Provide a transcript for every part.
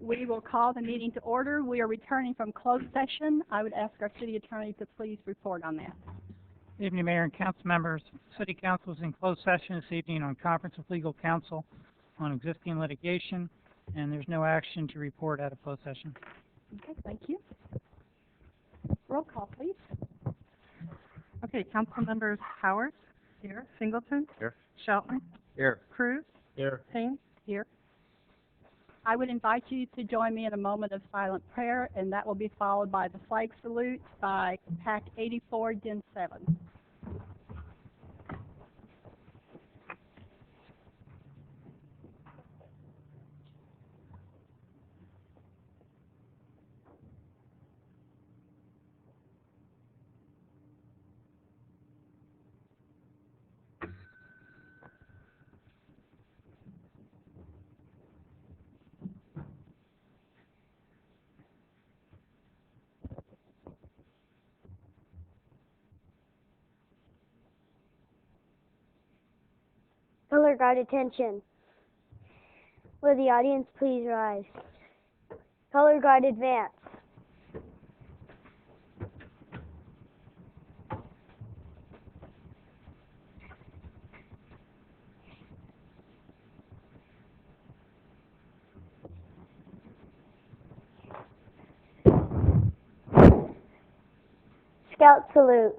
We will call the meeting to order. We are returning from closed session. I would ask our city attorney to please report on that. Good evening, Mayor and Council members. City Council is in closed session this evening on conference with legal counsel on existing litigation, and there's no action to report out of closed session. Okay, thank you. Roll call, please. Okay, Council members Howard. Here. Singleton. Here. Shelton. Here. Cruz. Here. Payne. Here. I would invite you to join me in a moment of silent prayer, and that will be followed by the flag salute by PAC 84, Den 7. Color guard attention. Will the audience please rise? Color guard advance. Scout salute.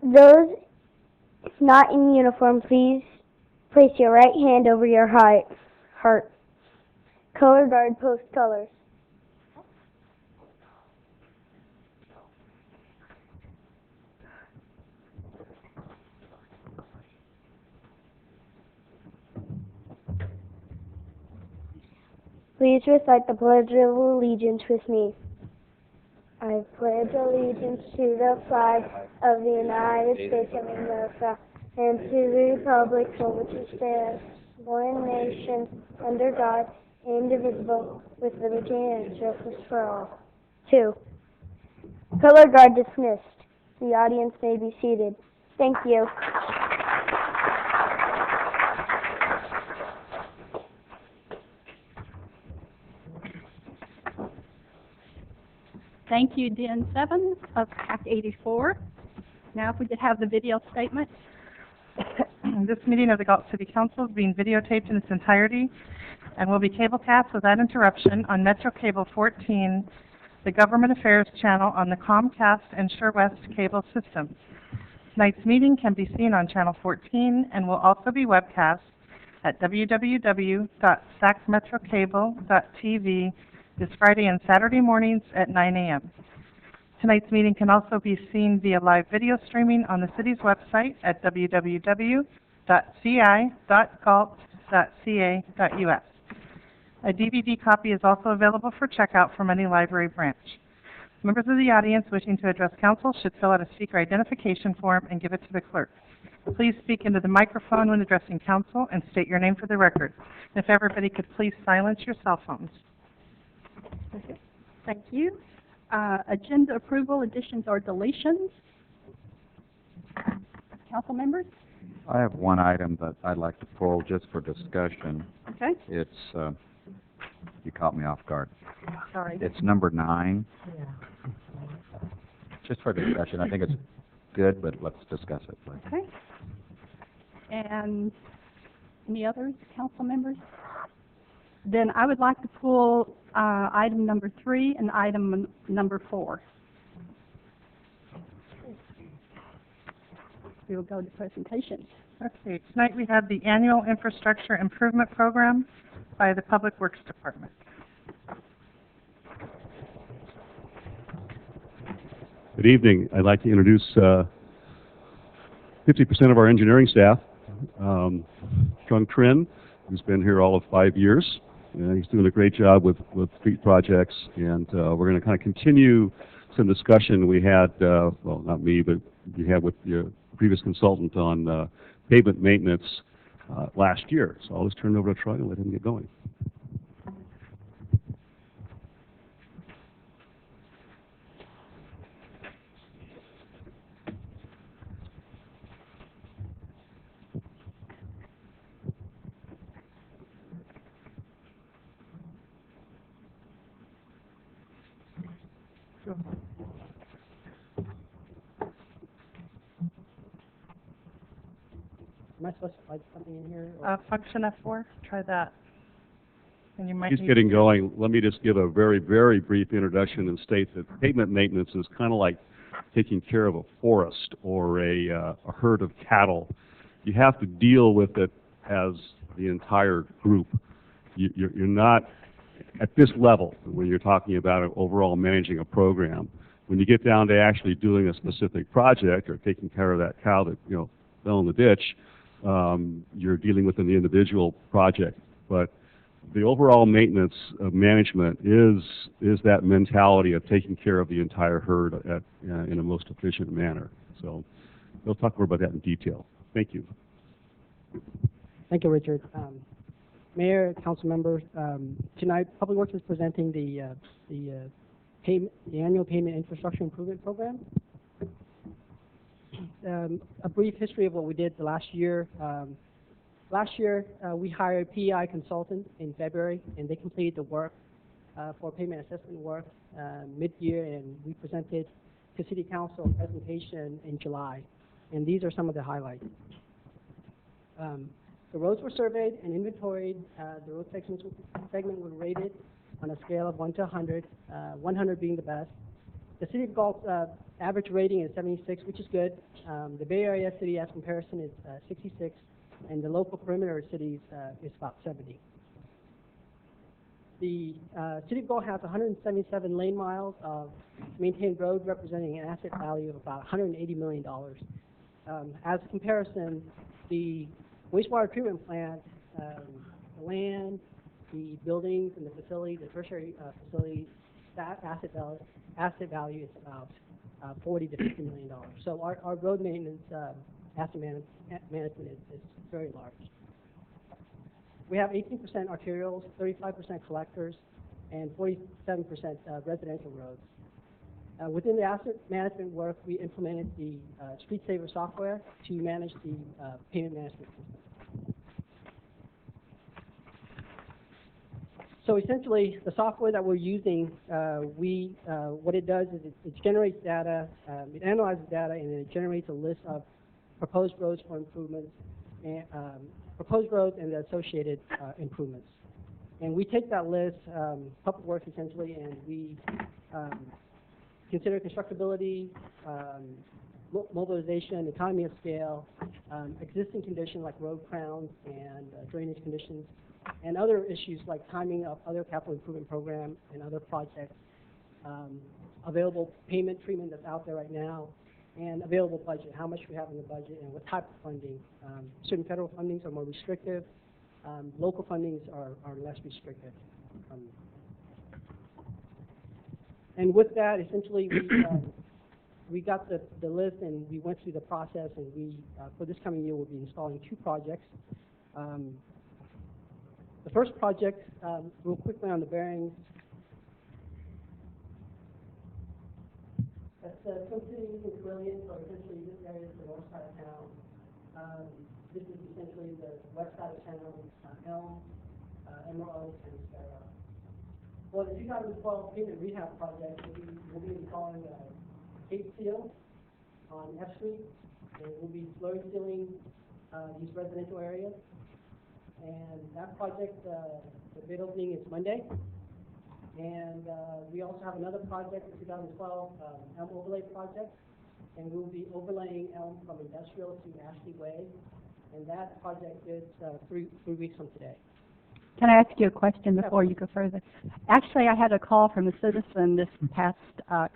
Those not in uniform, please place your right hand over your heart. Color guard post colors. Please recite the Pledge of Allegiance with me. I pledge allegiance to the flag of the United States of America and to the republic for which it stands, one nation, under God, indivisible, with liberty and justice for all. 2. Color guard dismissed. The audience may be seated. Thank you. Thank you, Den 7 of PAC 84. Now if we could have the video statement. This meeting of the Galt City Council is being videotaped in its entirety and will be cablecast without interruption on Metro Cable 14, the Government Affairs channel on the Comcast and SureWest cable systems. Tonight's meeting can be seen on Channel 14 and will also be webcast at www.saxmetrocable.tv this Friday and Saturday mornings at 9 a.m. Tonight's meeting can also be seen via live video streaming on the city's website at www.ci.galt.ca.us. A DVD copy is also available for checkout from any library branch. Members of the audience wishing to address council should fill out a speaker identification form and give it to the clerk. Please speak into the microphone when addressing council and state your name for the record. If everybody could please silence your cell phones. Thank you. Agenda approval, additions or deletions? Council members? I have one item that I'd like to pull just for discussion. Okay. It's, you caught me off guard. Sorry. It's number 9. Yeah. Just for discussion. I think it's good, but let's discuss it, please. Okay. And any others, council members? Then I would like to pull item number 3 and item number 4. We will go to presentations. Okay, tonight we have the Annual Infrastructure Improvement Program by the Public Works Department. Good evening. I'd like to introduce 50% of our engineering staff. Trung Trin, who's been here all of 5 years. He's doing a great job with street projects, and we're going to kind of continue some discussion we had, well, not me, but you had with your previous consultant on pavement maintenance last year. So I'll just turn it over to Troy and let him get going. Am I supposed to write something in here? Or? Function F4, try that. And you might Just need getting going, let me just give a very, very brief introduction and state that pavement maintenance is kind of like taking care of a forest or a herd of cattle. You have to deal with it as the entire group. You're not at this level when you're talking about overall managing a program. When you get down to actually doing a specific project or taking care of that cow that fell in the ditch, you're dealing with an individual project. But the overall maintenance of management is that mentality of taking care of the entire herd in a most efficient manner. So we'll talk more about that in detail. Thank you. Thank you, Richard. Mayor, council members, tonight Public Works is presenting the annual payment infrastructure improvement program. A brief history of what we did the last year. Last year, we hired a PEI consultant in February, and they completed the work for payment assessment work mid-year, and we presented to City Council a presentation in July. And these are some of the highlights. The roads were surveyed and inventoried. The road segment was rated on a scale of 1 to 100, 100 being the best. The City of Galt's average rating is 76, which is good. The Bay Area city, as comparison, is 66, and the local perimeter cities is about 70. The City of Galt has 177 lane miles of maintained road, representing an asset value of about $180 million. As a comparison, the wastewater treatment plant, the land, the buildings, and the facility, the tertiary facility, that asset value is about $40 to $50 million. So our road maintenance asset management is very large. We have 18% arterials, 35% collectors, and 47% residential roads. Within the asset management work, we implemented the Street Saver software to manage the payment management system. So essentially, the software that we're using, what it does is it generates data, it analyzes data, and it generates a list of proposed roads for improvements, and proposed roads and the associated improvements. And we take that list, Public Works essentially, and we consider constructability, mobilization, economy of scale, existing conditions like road crowns and drainage conditions, and other issues like timing of other capital improvement programs and other projects, available payment treatment that's out there right now, and available budget, how much we have in the budget and what type of funding. Certain federal fundings are more restrictive. Local fundings are less restrictive. And with that, essentially, we got the list and we went through the process, and we, for this coming year, we'll be installing 2 projects. The first project, real quickly on the bearings, that's Twin Cities and Trillion, so essentially this area is the north side of town. This is essentially the west side of town, Elm, Emerald, and Sparrow. For the 2012 pavement rehab project, we'll be installing a tape seal on F Street, and we'll be slurry sealing these residential areas. And that project, the bid opening is Monday. And we also have another project in 2012, Elm Overlay Project, and we'll be overlaying Elm from Industrial to Ashley Way. And that project is 3 weeks from today. Can I ask you a question before you go further? Actually, I had a call from a citizen this past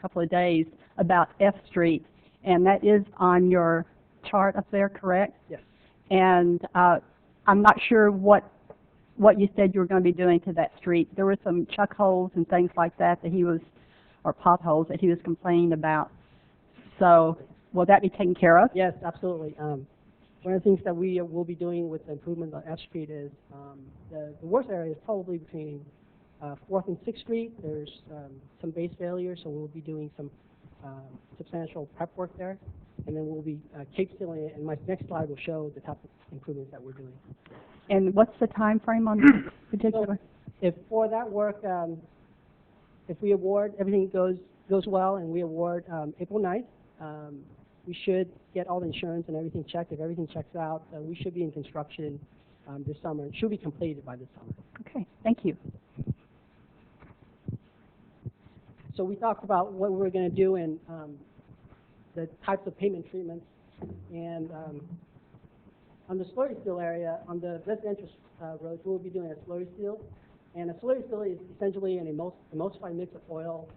couple of days about F Street, and that is on your chart up there, correct? Yes. And I'm not sure what you said you were going to be doing to that street. There were some chuck holes and things like that he was, or potholes that he was complaining about. So will that be taken care of? Yes, absolutely. One of the things that we will be doing with the improvement on F Street is the worst area is probably between 4th and 6th Street. There's some base failure, so we'll be doing some substantial prep work there. And then we'll be cape sealing it, and my next slide will show the type of improvements that we're doing. And what's the time frame on this particular? So if for that work, if we award, everything goes goes well and we award April 9th, we should get all the insurance and everything checked. If everything checks out, we should be in construction this summer. It should be completed by this summer. Okay, thank you. So we talked about what we were going to do and the types of pavement treatments. And on the slurry seal area, on the residential roads, we'll be doing a slurry seal. And a slurry seal is essentially an emulsified mix of oil,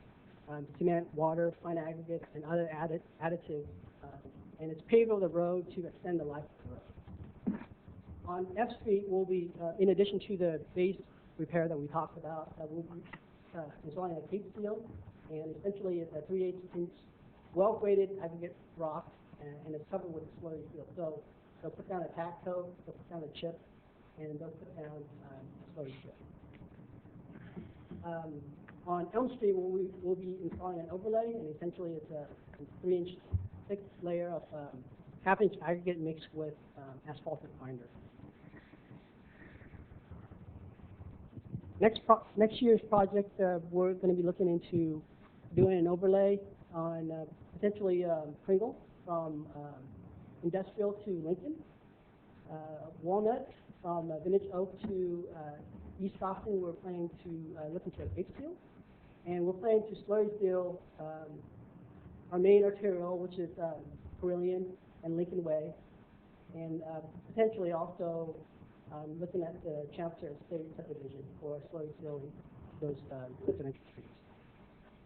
cement, water, fine aggregates, and other additives. And it's paved over the road to extend the life of the road. On F Street, we'll be, in addition to the base repair that we talked about, we'll be installing a cape seal. And essentially, it's a 3/8-inch well-graded aggregate rock, and it's covered with a slurry seal. So they'll put down a tack coat, they'll put down a chip, and they'll put down a slurry seal. On Elm Street, we'll be installing an overlay, and essentially it's a 3-inch thick layer of half-inch aggregate mixed with asphaltic binder. Next year's project, we're going to be looking into doing an overlay on potentially Pringle from Industrial to Lincoln, Walnut from Vintage Oak to East Stockton. We're planning to look into a big seal, and we're planning to slurry seal our main arterial, which is Carillion and Lincoln Way, and potentially also looking at the Chancellor State subdivision for slurry sealing those residential streets.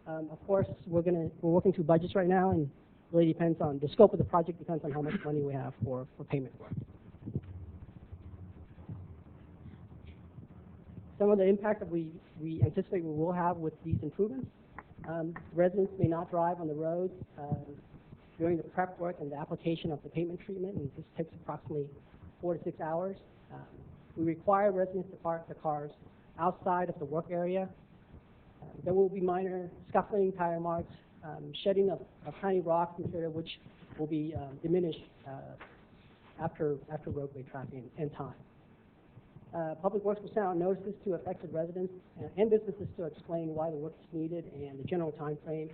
Of course, we're working through budgets right now, and it really depends on the scope of the project. Depends on how much money we have for payment work. Some of the impact that we anticipate we will have with these improvements: residents may not drive on the roads during the prep work and the application of the pavement treatment, and this takes approximately 4 to 6 hours. We require residents to park their cars outside of the work area. There will be minor scuffling, tire marks, shedding of tiny rock material, which will be diminished after roadway traffic and time. Public Works will send out notices to affected residents and businesses to explain why the work is needed and the general time frame.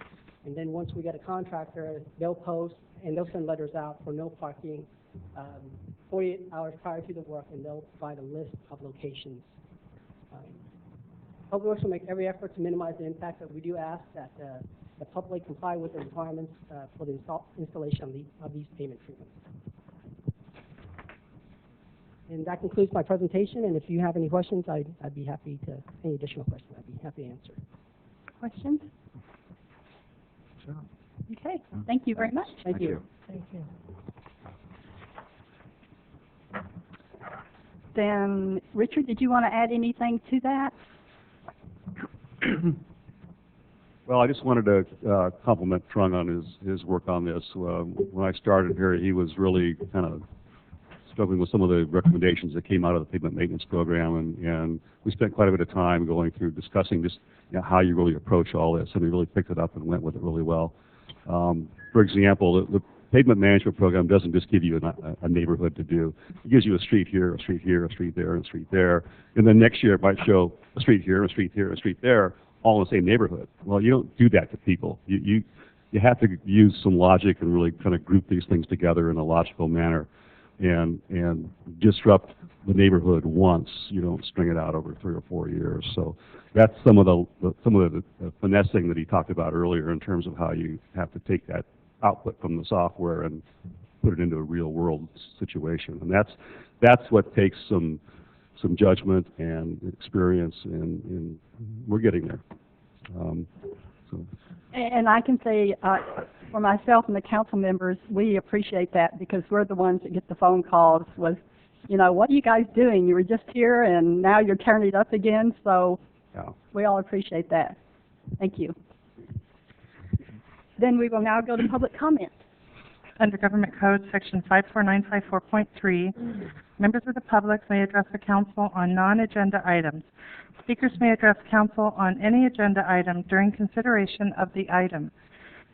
And then once we get a contractor, they'll post and they'll send letters out for no parking 48 hours prior to the work, and they'll provide a list of locations. Public Works will make every effort to minimize the impact, but we do ask that the public comply with the requirements for the installation of these pavement treatments. And that concludes my presentation, and if you have any questions, I'd be happy to, any additional questions, I'd be happy to answer. Questions? Sure. Okay, thank you very much. Thank you. Thank you. Then, Richard, did you want to add anything to that? Well, I just wanted to compliment Trung on his work on this. When I started here, he was really kind of struggling with some of the recommendations that came out of the pavement maintenance program, and we spent quite a bit of time going through discussing just how you really approach all this, and we really picked it up and went with it really well. For example, the pavement management program doesn't just give you a neighborhood to do. It gives you a street here, a street here, a street there, and a street there. And then next year it might show a street here, a street here, a street there, all in the same neighborhood. Well, you don't do that to people. You have to use some logic and really kind of group these things together in a logical manner and disrupt the neighborhood once. You don't string it out over 3 or 4 years. So that's some of the finessing that he talked about earlier in terms of how you have to take that output from the software and put it into a real world situation. And that's what takes some judgment and experience, and we're getting there. And I can say, for myself and the council members, we appreciate that because we're the ones that get the phone calls with, what are you guys doing? You were just here and now you're tearing it up again. So we all appreciate that. Thank you. Then we will now go to public comment. Under Government Code, Section 54954.3, members of the public may address the council on non-agenda items. Speakers may address council on any agenda item during consideration of the item.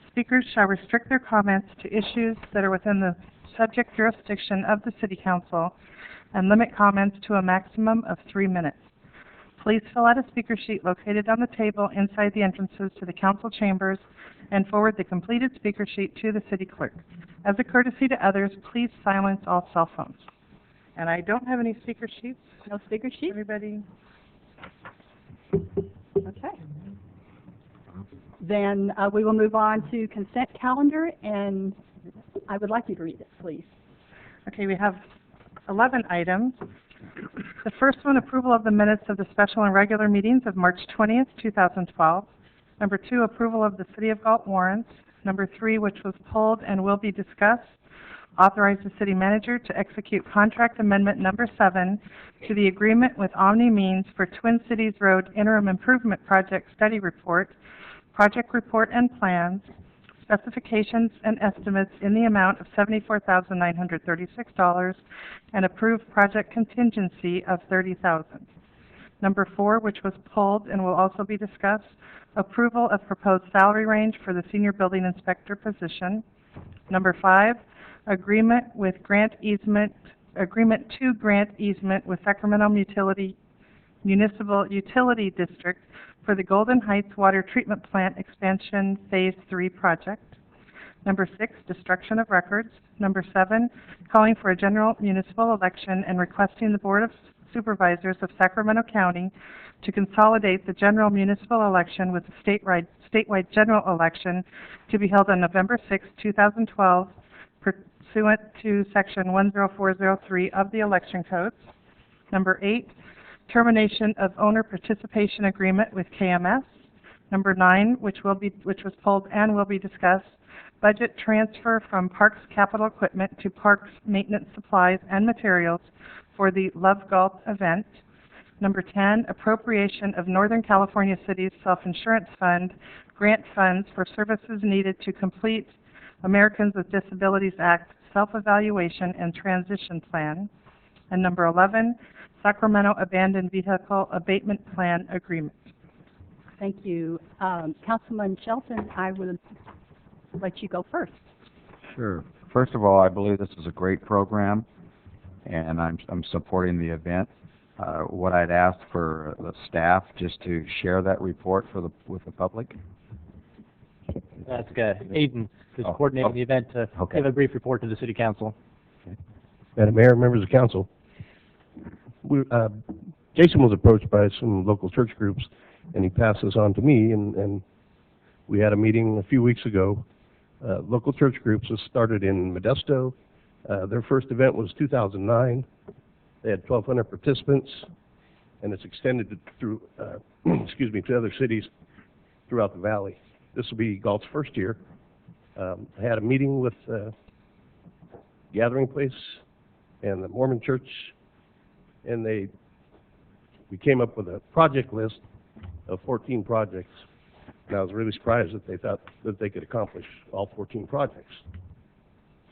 Speakers shall restrict their comments to issues that are within the subject jurisdiction of the City Council and limit comments to a maximum of 3 minutes. Please fill out a speaker sheet located on the table inside the entrances to the council chambers and forward the completed speaker sheet to the city clerk. As a courtesy to others, please silence all cell phones. And I don't have any speaker sheets. No speaker sheet? Everybody? Okay. Then we will move on to consent calendar, and I would like you to read it, please. Okay, we have 11 items. The first one, approval of the minutes of the special and regular meetings of March 20th, 2012. Number 2, approval of the City of Galt warrants. Number 3, which was pulled and will be discussed, authorize the city manager to execute contract amendment number 7 to the agreement with Omni Means for Twin Cities Road Interim Improvement Project Study Report, project report and plans, specifications and estimates in the amount of $74,936, and approve project contingency of $30,000. Number 4, which was pulled and will also be discussed, approval of proposed salary range for the senior building inspector position. Number 5, agreement to grant easement with Sacramento Municipal Utility District for the Golden Heights Water Treatment Plant Expansion Phase 3 project. Number 6, destruction of records. Number 7, calling for a general municipal election and requesting the Board of Supervisors of Sacramento County to consolidate the general municipal election with the statewide general election to be held on November 6, 2012, pursuant to Section 10403 of the Election Codes. Number 8, termination of owner participation agreement with KMS. Number 9, which was pulled and will be discussed, budget transfer from Parks Capital Equipment to Parks Maintenance Supplies and Materials for the Love Galt event. Number 10, appropriation of Northern California Cities Self-Insurance Fund grant funds for services needed to complete Americans with Disabilities Act self-evaluation and transition plan. And number 11, Sacramento Abandoned Vehicle Abatement Plan Agreement. Thank you. Councilman Shelton, I would let you go first. Sure. First of all, I believe this is a great program, and I'm supporting the event. What I'd ask for the staff just to share that report with the public. Ask Aiden, who's Oh, coordinating oh, the event, to okay. give a brief report to the City Council. Madam Mayor, members of council, Jason was approached by some local church groups, and he passed this on to me, and we had a meeting a few weeks ago. Local church groups have started in Modesto. Their first event was 2009. They had 1,200 participants, and it's extended through, to other cities throughout the valley. This will be Galt's first year. I had a meeting with Gathering Place and the Mormon Church, and we came up with a project list of 14 projects. And I was really surprised that they thought that they could accomplish all 14 projects.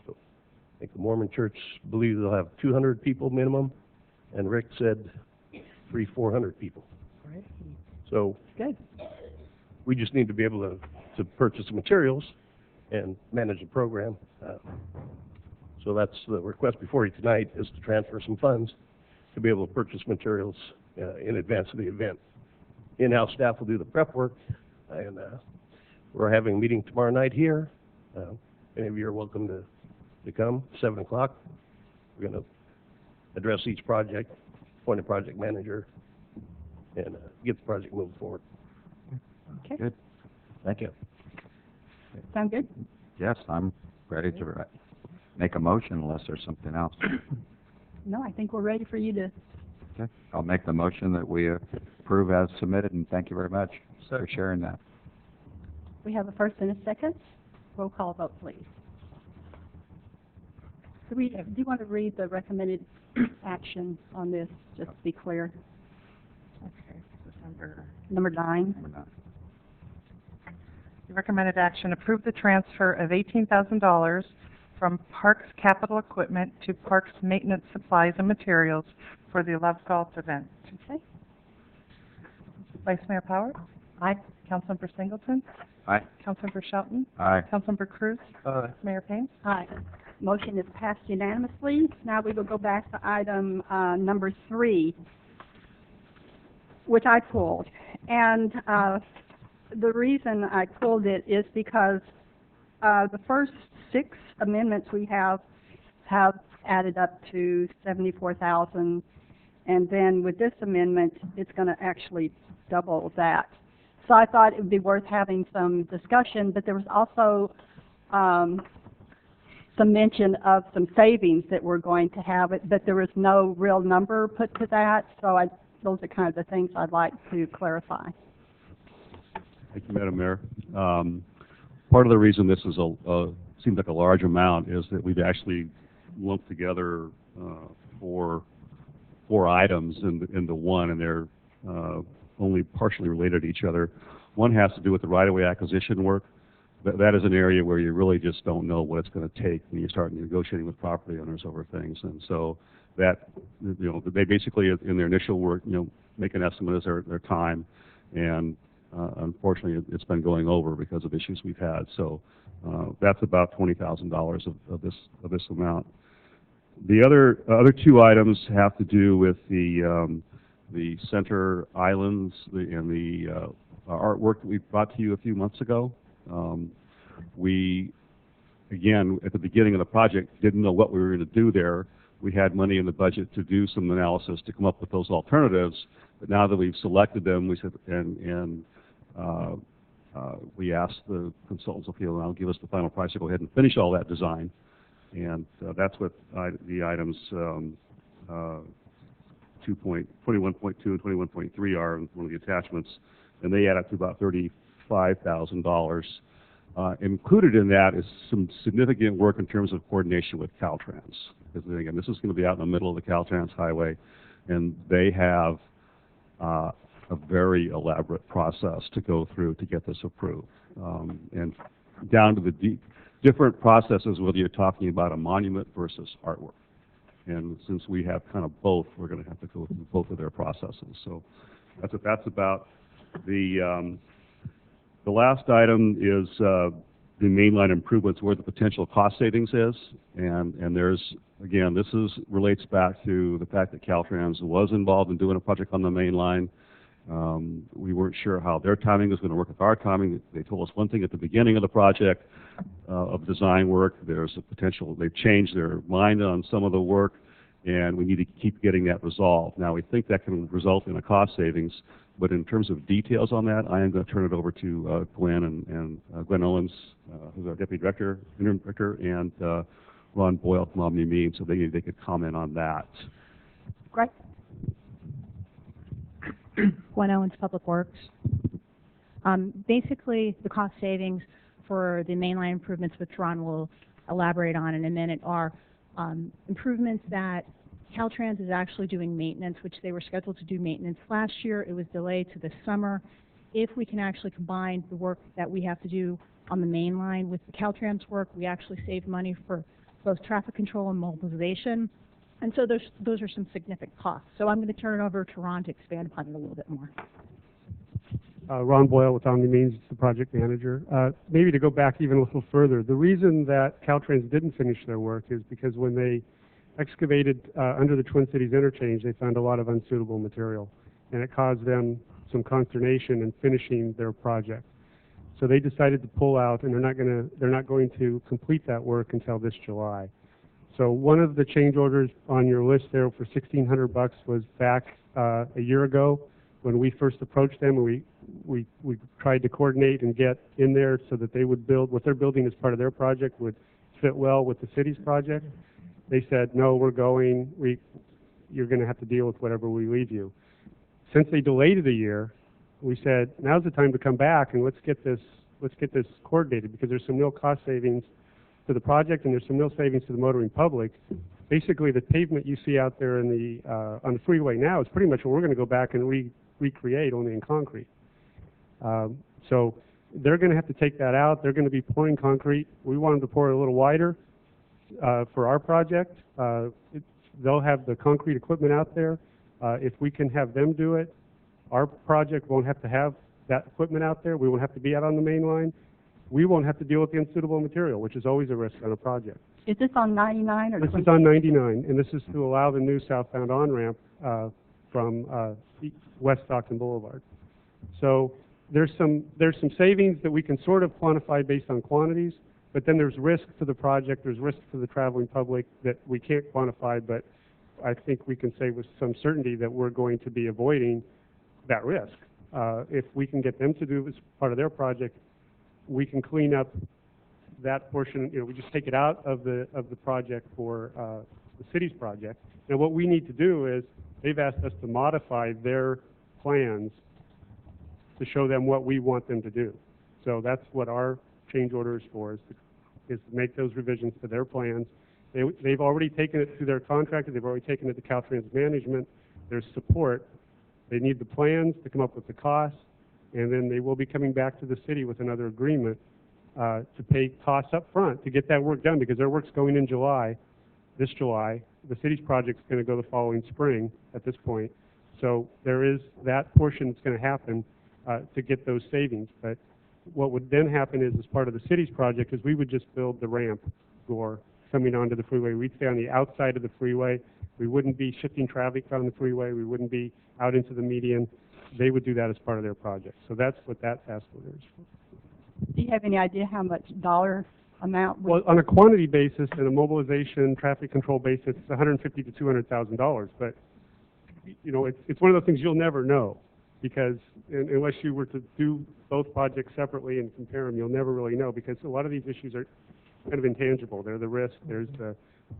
So I think the Mormon Church believes they'll have 200 people minimum, and Rick said 400 people. Great. So Good. we just need to be able to purchase the materials and manage the program. So that's the request before you tonight, is to transfer some funds to be able to purchase materials in advance of the event. In-house staff will do the prep work, and we're having a meeting tomorrow night here. Any of you are welcome to come, 7 o'clock. We're going to address each project, appoint a project manager, and get the project moving forward. Okay. Good. Thank you. Sound good? Yes, I'm ready to make a motion unless there's something else. No, I think we're ready for you to. Okay. I'll make the motion that we approve as submitted, and thank you very much for sharing that. We have a first and a second. Roll call vote, please. Do you want to read the recommended action on this, just to be clear? Okay, this is Number 9. Number 9. The recommended action, approve the transfer of $18,000 from Parks Capital Equipment to Parks Maintenance Supplies and Materials for the Love Galt event. Okay. Vice Mayor Powers? Aye. Councilmember Singleton? Aye. Councilmember Shelton? Aye. Councilmember Cruz? Mayor Payne? Aye. Motion is passed unanimously. Now we will go back to item number 3. which I pulled. And the reason I pulled it is because the first 6 amendments we have added up to $74,000, and then with this amendment, it's going to actually double that. So I thought it would be worth having some discussion, but there was also some mention of some savings that we're going to have, but there was no real number put to that, so those are kind of the things I'd like to clarify. Thank you, Madam Mayor. Part of the reason this is seems like a large amount is that we've actually lumped together 4 items into one, and they're only partially related to each other. One has to do with the right-of-way acquisition work. That is an area where you really just don't know what it's going to take when you start negotiating with property owners over things. And so that, they basically, in their initial work, make an estimate as their time. And unfortunately, it's been going over because of issues we've had. So that's about $20,000 of this amount. The other 2 items have to do with the center islands and the artwork that we brought to you a few months ago. We, again, at the beginning of the project, didn't know what we were going to do there. We had money in the budget to do some analysis to come up with those alternatives, but now that we've selected them, we said, we asked the consultants, okay, well, now give us the final price to go ahead and finish all that design, and that's what the items 21.2 and 21.3 are in one of the attachments, and they add up to about $35,000. Included in that is some significant work in terms of coordination with Caltrans. Because again, this is going to be out in the middle of the Caltrans highway, and they have a very elaborate process to go through to get this approved. And down to the different processes, whether you're talking about a monument versus artwork. And since we have kind of both, we're going to have to go through both of their processes. So that's what that's about. The last item is the mainline improvements, where the potential cost savings is, and there's, again, this relates back to the fact that Caltrans was involved in doing a project on the main line. We weren't sure how their timing was going to work with our timing. They told us one thing at the beginning of the project of design work. There's a potential, they've changed their mind on some of the work, and we need to keep getting that resolved. Now, we think that can result in a cost savings, but in terms of details on that, I am going to turn it over to Gwen and Gwen Owens, who's our Deputy Director, Interim Director, and Ron Boyle from Omni-Mean, so they could comment on that. Great. Gwen Owens, Public Works. Basically, the cost savings for the mainline improvements, which Ron will elaborate on in a minute, are improvements that Caltrans is actually doing maintenance, which they were scheduled to do maintenance last year. It was delayed to this summer. If we can actually combine the work that we have to do on the main line with the Caltrans work, we actually save money for both traffic control and mobilization. And so those are some significant costs. So I'm going to turn it over to Ron to expand upon it a little bit more. Ron Boyle with Omni-Means, the project manager. Maybe to go back even a little further, the reason that Caltrans didn't finish their work is because when they excavated under the Twin Cities interchange, they found a lot of unsuitable material, and it caused them some consternation in finishing their project. So they decided to pull out, and they're not going to complete that work until this July. So one of the change orders on your list there for $1,600 was back a year ago when we first approached them, and we tried to coordinate and get in there so that they would build what they're building as part of their project would fit well with the city's project. They said, no, we're going, you're going to have to deal with whatever we leave you. Since they delayed it a year, we said, now's the time to come back and let's get this coordinated, because there's some real cost savings to the project and there's some real savings to the motoring public. Basically, the pavement you see out there in on the freeway now is pretty much what we're going to go back and recreate, only in concrete. So they're going to have to take that out. They're going to be pouring concrete. We want them to pour it a little wider for our project. They'll have the concrete equipment out there. If we can have them do it, our project won't have to have that equipment out there. We won't have to be out on the main line. We won't have to deal with the unsuitable material, which is always a risk on a project. Is this on 99 or This 20? is on 99, and this is to allow the new southbound on-ramp from West Stockton Boulevard. So there's some savings that we can sort of quantify based on quantities, but then there's risk to the project, there's risk to the traveling public that we can't quantify, but I think we can say with some certainty that we're going to be avoiding that risk. If we can get them to do it as part of their project, we can clean up that portion. You know, we just take it out of the project for the city's project. And what we need to do is they've asked us to modify their plans to show them what we want them to do. So that's what our change order is for, is to make those revisions to their plans. They've already taken it to their contractor. They've already taken it to Caltrans management. There's support. They need the plans to come up with the costs, and then they will be coming back to the city with another agreement to pay costs up front to get that work done, because their work's going in July, this July. The city's project's going to go the following spring at this point. So there is that portion that's going to happen to get those savings. But what would then happen is, as part of the city's project, is we would just build the ramp door coming onto the freeway. We'd stay on the outside of the freeway. We wouldn't be shifting traffic on the freeway. We wouldn't be out into the median. They would do that as part of their project. So that's what that task order is for. Do you have any idea how much dollar amount? Well, on a quantity basis and a mobilization traffic control basis, it's $150,000 to $200,000. But you know, it's one of those things you'll never know, because unless you were to do both projects separately and compare them, you'll never really know, because a lot of these issues are kind of intangible. They're the risk. There's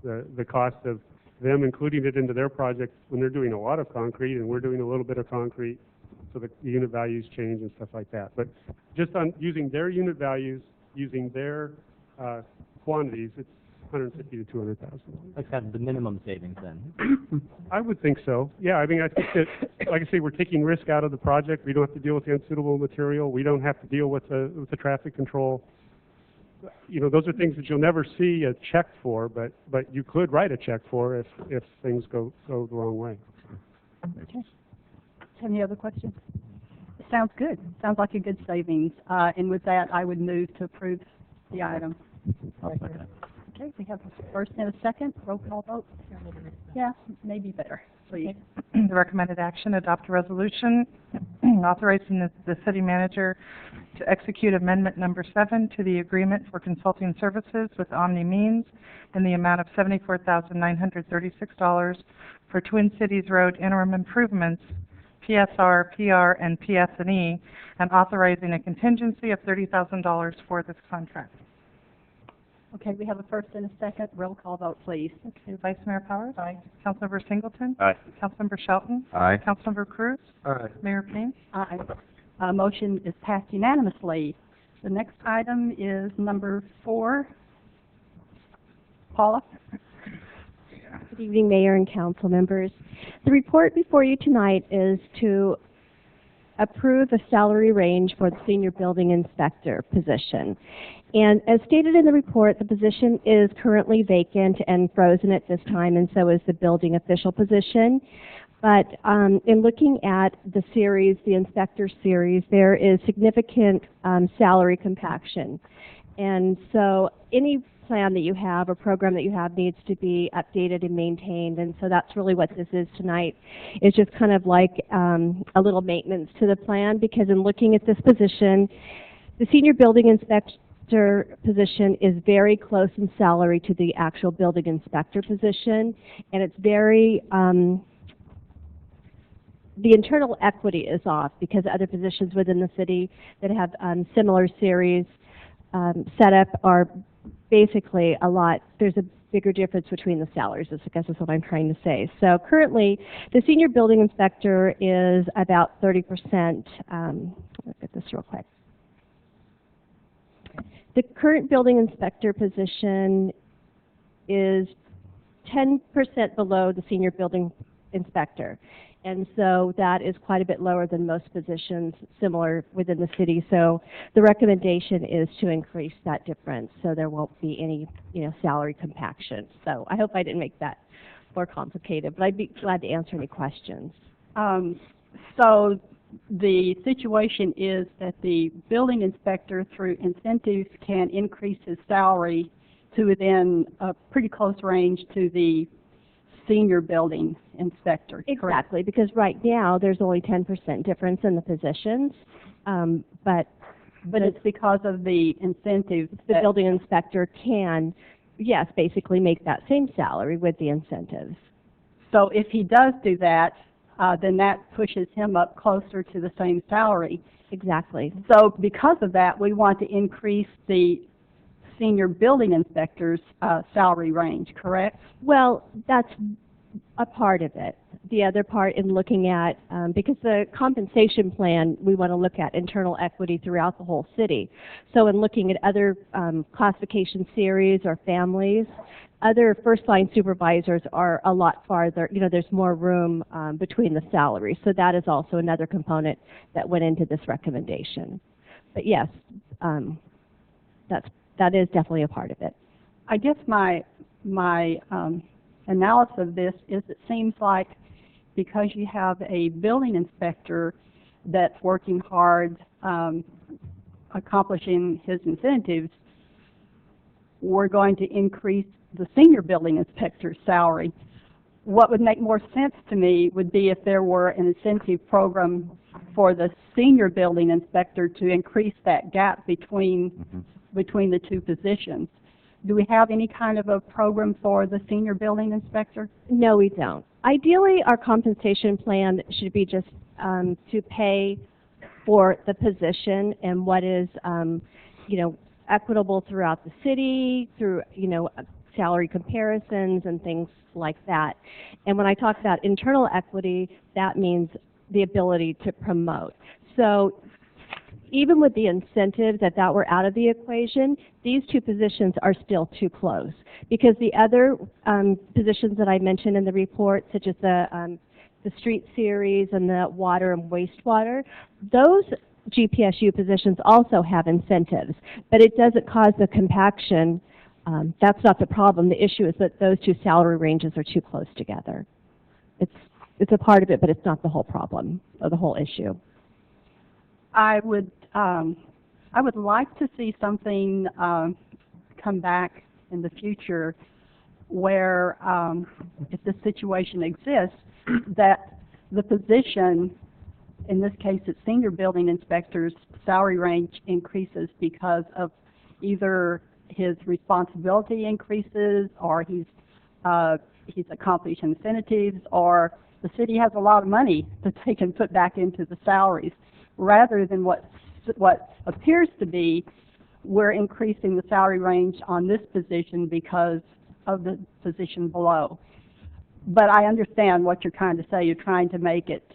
the cost of them including it into their project when they're doing a lot of concrete and we're doing a little bit of concrete, so the unit values change and stuff like that. But just on using their unit values, using their quantities, it's $150,000 to $200,000. That's kind of the minimum savings then. I would think so. Yeah, I mean, I think that, like I say, we're taking risk out of the project. We don't have to deal with the unsuitable material. We don't have to deal with the traffic control. You know, those are things that you'll never see a check for, but you could write a check for if things go the wrong way. Okay. Any other questions? Sounds good. Sounds like a good savings. And with that, I would move to approve the item. Okay, we have a first and a second. Roll call vote. Yeah, maybe better, please. The recommended action, adopt a resolution authorizing the city manager to execute amendment number 7 to the agreement for consulting services with Omni Means in the amount of $74,936 for Twin Cities Road interim improvements, PSR, PR, and PS&E, and authorizing a contingency of $30,000 for this contract. Okay, we have a first and a second. Roll call vote, please. Okay, Vice Mayor Powers? Aye. Councilmember Singleton? Aye. Councilmember Shelton? Aye. Councilmember Cruz? Aye. Mayor Payne? Aye. Motion is passed unanimously. The next item is number 4. Paula? Good evening, Mayor and council members. The report before you tonight is to approve a salary range for the senior building inspector position. And as stated in the report, the position is currently vacant and frozen at this time, and so is the building official position. But in looking at the series, the inspector series, there is significant salary compaction. And so any plan that you have or program that you have needs to be updated and maintained, and so that's really what this is tonight. It's just kind of like a little maintenance to the plan, because in looking at this position, the senior building inspector position is very close in salary to the actual building inspector position, and it's very the internal equity is off, because other positions within the city that have similar series set up are basically there's a bigger difference between the salaries, I guess is what I'm trying to say. So currently, the senior building inspector is about 30%. Let's get this real quick. The current building inspector position is 10% below the senior building inspector. And so that is quite a bit lower than most positions similar within the city. So the recommendation is to increase that difference so there won't be any, salary compaction. So I hope I didn't make that more complicated, but I'd be glad to answer any questions. So the situation is that the building inspector, through incentives, can increase his salary to within a pretty close range to the senior building inspector, correct? Exactly, because right now, there's only 10% difference in the positions, but But it's because of the incentives the that, building inspector can, yes, basically make that same salary with the incentives. so if he does do that, then that pushes him up closer to the same salary. Exactly. So because of that, we want to increase the senior building inspector's salary range, correct? Well, that's a part of it. The other part in looking at, because the compensation plan, we want to look at internal equity throughout the whole city. So in looking at other classification series or families, other first-line supervisors are a lot farther, there's more room between the salaries. So that is also another component that went into this recommendation. But yes, that is definitely a part of it. I guess my analysis of this is it seems like because you have a building inspector that's working hard, accomplishing his incentives, we're going to increase the senior building inspector's salary. What would make more sense to me would be if there were an incentive program for the senior building inspector to increase that gap between the two positions. Do we have any kind of a program for the senior building inspector? No, we don't. Ideally, our compensation plan should be just to pay for the position and what is, equitable throughout the city, through, salary comparisons and things like that. And when I talk about internal equity, that means the ability to promote. So even with the incentives, if that were out of the equation, these two positions are still too close. Because the other positions that I mentioned in the report, such as the street series and the water and wastewater, those GPSU positions also have incentives, but it doesn't cause the compaction. That's not the problem. The issue is that those two salary ranges are too close together. It's a part of it, but it's not the whole problem or the whole issue. I would like to see something come back in the future where, if this situation exists, that the position, in this case it's senior building inspector's salary range increases because of either his responsibility increases or he's accomplished incentives, or the city has a lot of money that they can put back into the salaries, rather than what appears to be we're increasing the salary range on this position because of the position below. But I understand what you're trying to say. You're trying to make it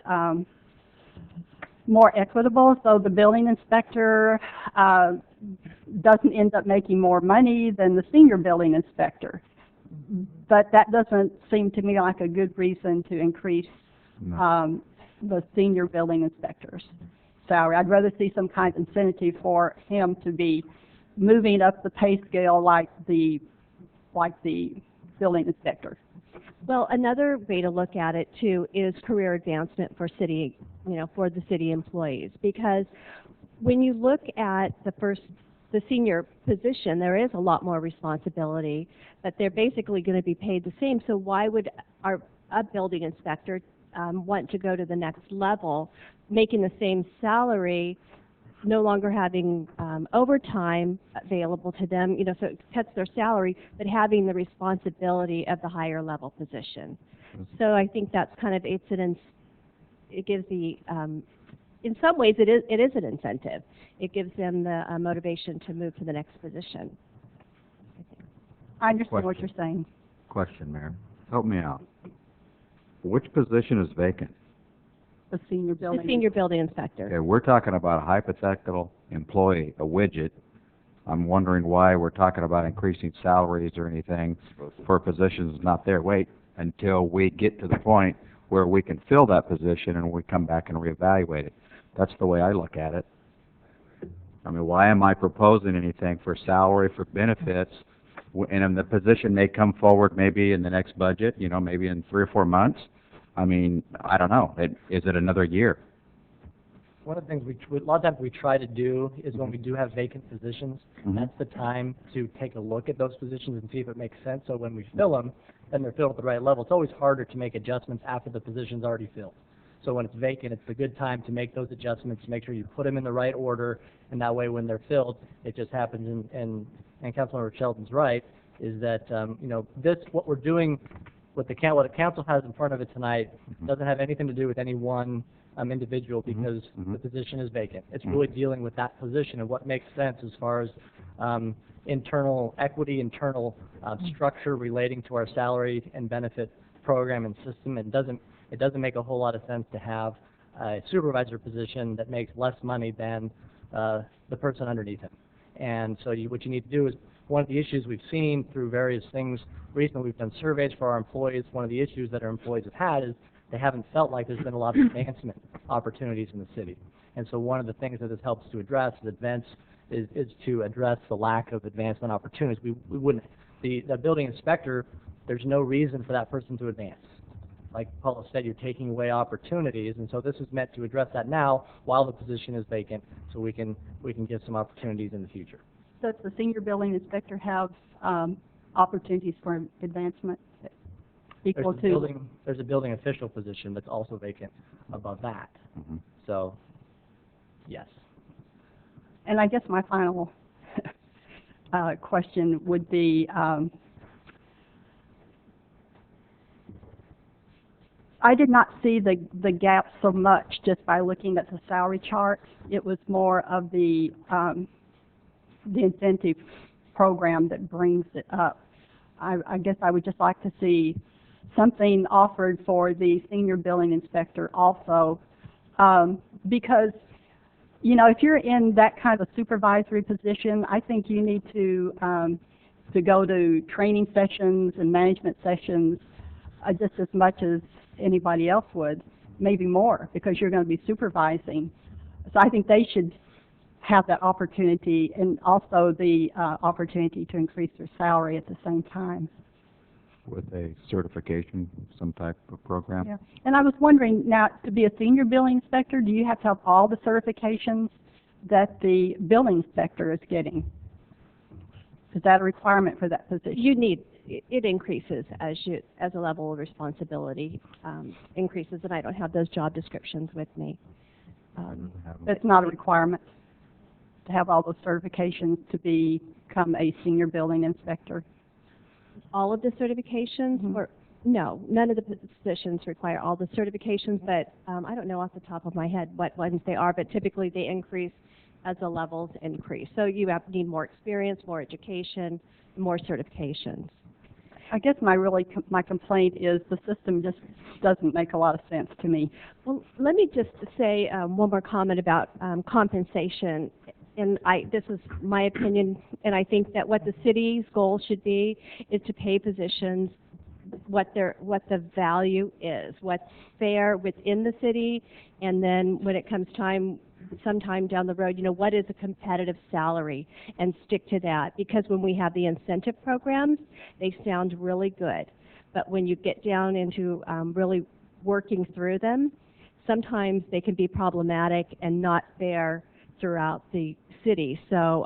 more equitable, so the building inspector doesn't end up making more money than the senior building inspector. But that doesn't seem to me like a good reason to increase the senior building inspector's salary. I'd rather see some kind of incentive for him to be moving up the pay scale like the building inspector. Well, another way to look at it too is career advancement for city, for the city employees, because when you look at the senior position, there is a lot more responsibility, but they're basically going to be paid the same. So why would a building inspector want to go to the next level, making the same salary, no longer having overtime available to them, so it cuts their salary, but having the responsibility of the higher level position. So I think that's kind of, it gives the, in some ways it is an incentive. It gives them the motivation to move to the next position. I understand what you're saying. Question, Mayor. Help me out. Which position is vacant? The senior building. The senior building inspector. Okay, we're talking about a hypothetical employee, a widget. I'm wondering why we're talking about increasing salaries or anything for positions not there. Wait until we get to the point where we can fill that position and we come back and reevaluate it. That's the way I look at it. I mean, why am I proposing anything for salary, for benefits, and the position may come forward maybe in the next budget, maybe in 3 or 4 months? I mean, I don't know. Is it another year? One of the things a lot of times we try to do is when we do have vacant positions, that's the time to take a look at those positions and see if it makes sense. So when we fill them, and they're filled at the right level, it's always harder to make adjustments after the position's already filled. So when it's vacant, it's a good time to make those adjustments, to make sure you put them in the right order, and that way when they're filled, it just happens. And Councilmember Sheldon's right, is that what we're doing, what the council has in front of it tonight, doesn't have anything to do with any one individual, because the position is vacant. It's really dealing with that position and what makes sense as far as internal equity, internal structure relating to our salary and benefit program and system. And it doesn't make a whole lot of sense to have a supervisor position that makes less money than the person underneath him. And so what you need to do is, one of the issues we've seen through various things recently, we've done surveys for our employees. One of the issues that our employees have had is they haven't felt like there's been a lot of advancement opportunities in the city. And so one of the things that this helps to address is to address the lack of advancement opportunities. We wouldn't, the building inspector, there's no reason for that person to advance. Like Paula said, you're taking away opportunities, and so this is meant to address that now while the position is vacant, so we can give some opportunities in the future. Does the senior building inspector have opportunities for advancement equal to? There's a building official position that's also vacant above that. So, yes. And I guess my final question would be, I did not see the gap so much just by looking at the salary charts. It was more of the incentive program that brings it up. I guess I would just like to see something offered for the senior building inspector also, because if you're in that kind of a supervisory position, I think you need to go to training sessions and management sessions just as much as anybody else would, maybe more, because you're going to be supervising. So I think they should have that opportunity, and also the opportunity to increase their salary at the same time. With a certification, some type of program? Yeah. And I was wondering, now, to be a senior building inspector, do you have to have all the certifications that the building inspector is getting? Is that a requirement for that position? You need, it increases as a level of responsibility increases, and I don't have those job descriptions with me. It's not a requirement to have all those certifications to become a senior building inspector? All of the certifications, or no, none of the positions require all the certifications, but I don't know off the top of my head what ones they are, but typically they increase as the levels increase. So you need more experience, more education, more certifications. I guess my complaint is the system just doesn't make a lot of sense to me. Well, let me just say one more comment about compensation. And this is my opinion, and I think that what the city's goal should be is to pay positions what the value is, what's fair within the city, and then when it comes time, sometime down the road, what is a competitive salary, and stick to that. Because when we have the incentive programs, they sound really good, but when you get down into really working through them, sometimes they can be problematic and not fair throughout the city. So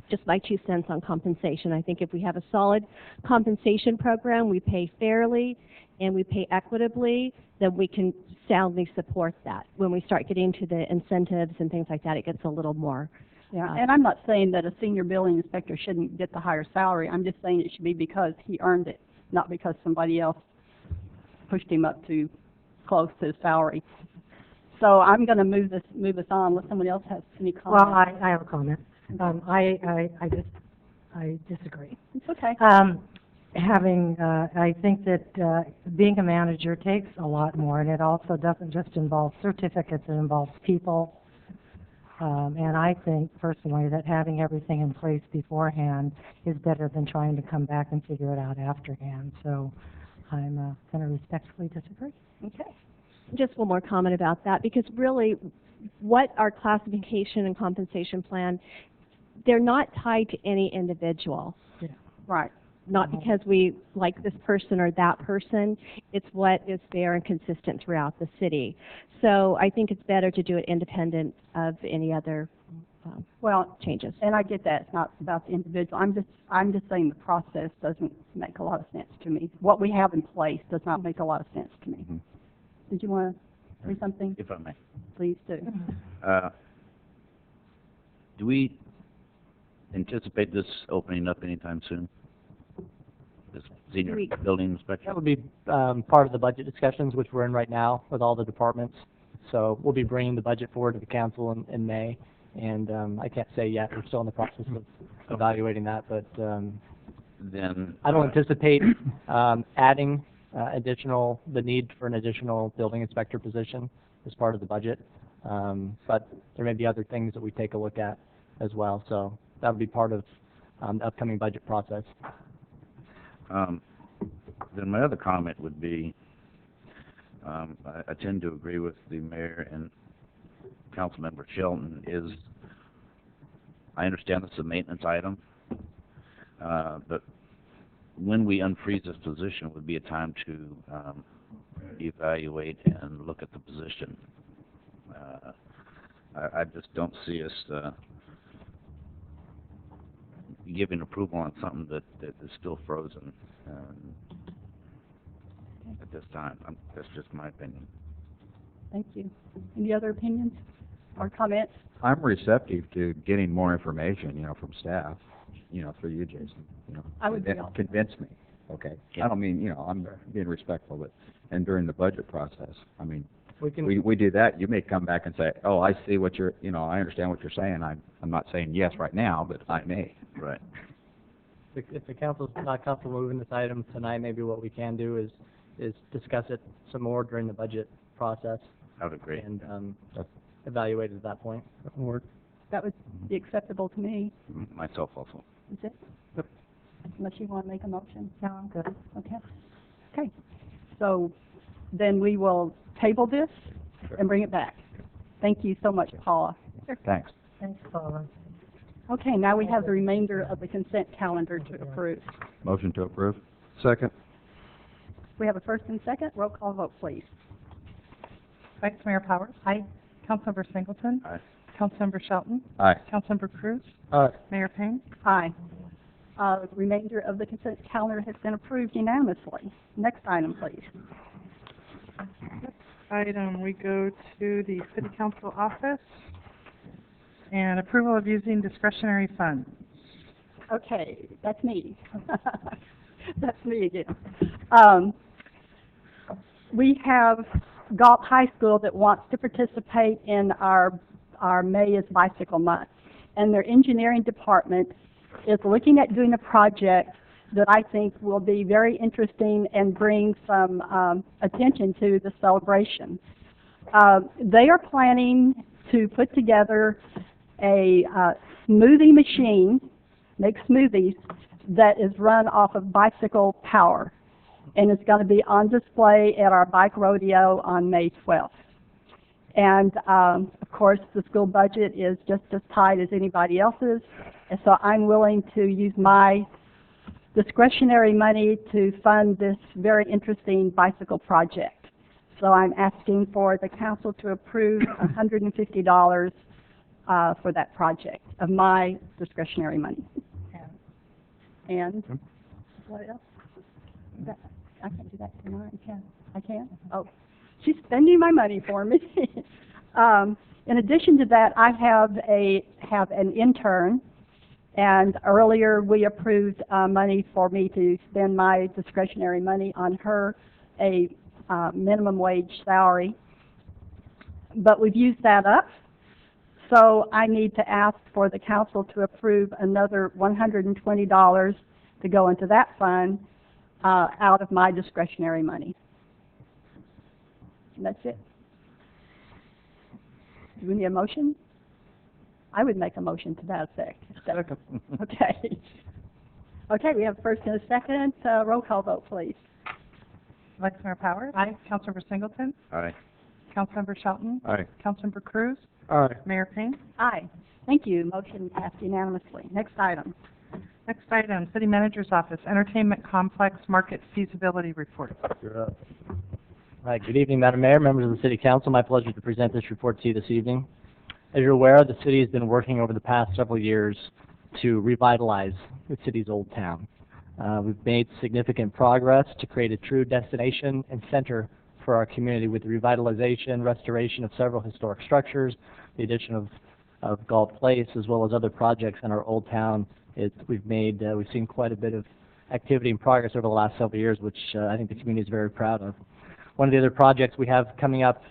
just my 2 cents on compensation. I think if we have a solid compensation program, we pay fairly and we pay equitably, then we can soundly support that. When we start getting to the incentives and things like that, it gets a little more. Yeah, and I'm not saying that a senior building inspector shouldn't get the higher salary. I'm just saying it should be because he earned it, not because somebody else pushed him up too close to his salary. So I'm going to move us on unless somebody else has any comments. Well, I have a comment. I disagree. It's okay. I think that being a manager takes a lot more, and it also doesn't just involve certificates, it involves people. And I think personally that having everything in place beforehand is better than trying to come back and figure it out afterhand. So I'm going to respectfully disagree. Okay. Just one more comment about that, because really what our classification and compensation plan, they're not tied to any individual. Yeah. Right. Not because we like this person or that person. It's what is fair and consistent throughout the city. So I think it's better to do it independent of any other Well, changes. and I get that, it's not about the individual. I'm just saying the process doesn't make a lot of sense to me. What we have in place does not make a lot of sense to me. Mhm. Did you want to say something? If I may. Please do. Do we anticipate this opening up anytime soon? This senior building inspection? That would be part of the budget discussions, which we're in right now with all the departments. So we'll be bringing the budget forward to the council in May, and I can't say yet. We're still in the process of evaluating that, but Then I don't anticipate adding the need for an additional building inspector position as part of the budget. But there may be other things that we take a look at as well. So that would be part of the upcoming budget process. Then my other comment would be, I tend to agree with the mayor and Councilmember Shelton. I understand this is a maintenance item, but when we unfreeze this position would be a time to evaluate and look at the position. I just don't see us giving approval on something that is still frozen at this time. That's just my opinion. Thank you. Any other opinions or comments? I'm receptive to getting more information, from staff, through you, Jason, I would be Convince me, okay? I don't mean, I'm being respectful, but, and during the budget process, I mean, we do that, you may come back and say, oh, I see what you're, I understand what you're saying. I'm not saying yes right now, but I may. Right. If the council's not comfortable moving this item tonight, maybe what we can do is discuss it some more during the budget process. I would agree. And evaluate it at that point. That would work. That would be acceptable to me. Myself also. Is it? Yep. Unless you want to make a motion? No, I'm good. Okay. Okay. So then we will table this and bring it back. Thank you so much, Paula. Thanks. Thanks, Paula. Okay, now we have the remainder of the consent calendar to approve. Motion to approve? Second. We have a first and second. Roll call vote, please. Vice Mayor Powers? Aye. Councilmember Singleton? Aye. Councilmember Shelton? Aye. Councilmember Cruz? Aye. Mayor Payne? Aye. Remainder of the consent calendar has been approved unanimously. Next item, please. Next item, we go to the City Council office and approval of using discretionary funds. Okay, that's me. That's me again. We have Galt High School that wants to participate in our May is Bicycle Month, and their engineering department is looking at doing a project that I think will be very interesting and bring some attention to the celebration. They are planning to put together a smoothie machine, make smoothies, that is run off of bicycle power, and it's going to be on display at our bike rodeo on May 12th. And of course, the school budget is just as tight as anybody else's, and so I'm willing to use my discretionary money to fund this very interesting bicycle project. So I'm asking for the council to approve $150 for that project of my discretionary money. And what else? I can't do that tonight. I can? Oh, she's spending my money for me. In addition to that, I have an intern, and earlier we approved money for me to spend my discretionary money on her, a minimum wage salary. But we've used that up, so I need to ask for the council to approve another $120 to go into that fund out of my discretionary money. And that's it. Do we need a motion? I would make a motion to that effect. Okay. Okay, we have a first and a second. Roll call vote, please. Vice Mayor Powers? Aye. Councilmember Singleton? Aye. Councilmember Shelton? Aye. Councilmember Cruz? Aye. Mayor Payne? Aye. Thank you. Motion passed unanimously. Next item. Next item, City Manager's Office, Entertainment Complex Market Feasibility Report. You're up. All right, good evening, Madam Mayor, members of the City Council. My pleasure to present this report to you this evening. As you're aware, the city has been working over the past several years to revitalize the city's old town. We've made significant progress to create a true destination and center for our community with the revitalization, restoration of several historic structures, the addition of Galt Place, as well as other projects in our old town. We've seen quite a bit of activity and progress over the last several years, which I think the community is very proud of. One of the other projects we have coming up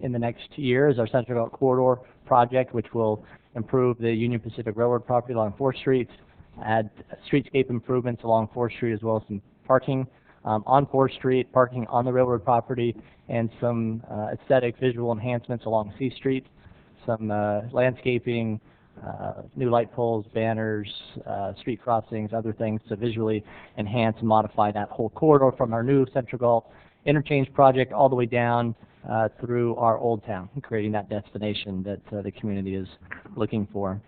in the next year is our Central Galt Corridor project, which will improve the Union Pacific Railroad property along 4th Street, add streetscape improvements along 4th Street, as well as some parking on 4th Street, parking on the railroad property, and some aesthetic visual enhancements along C Street, some landscaping, new light poles, banners, street crossings, other things to visually enhance and modify that whole corridor from our new Central Galt interchange project all the way down through our old town, creating that destination that the community is looking for.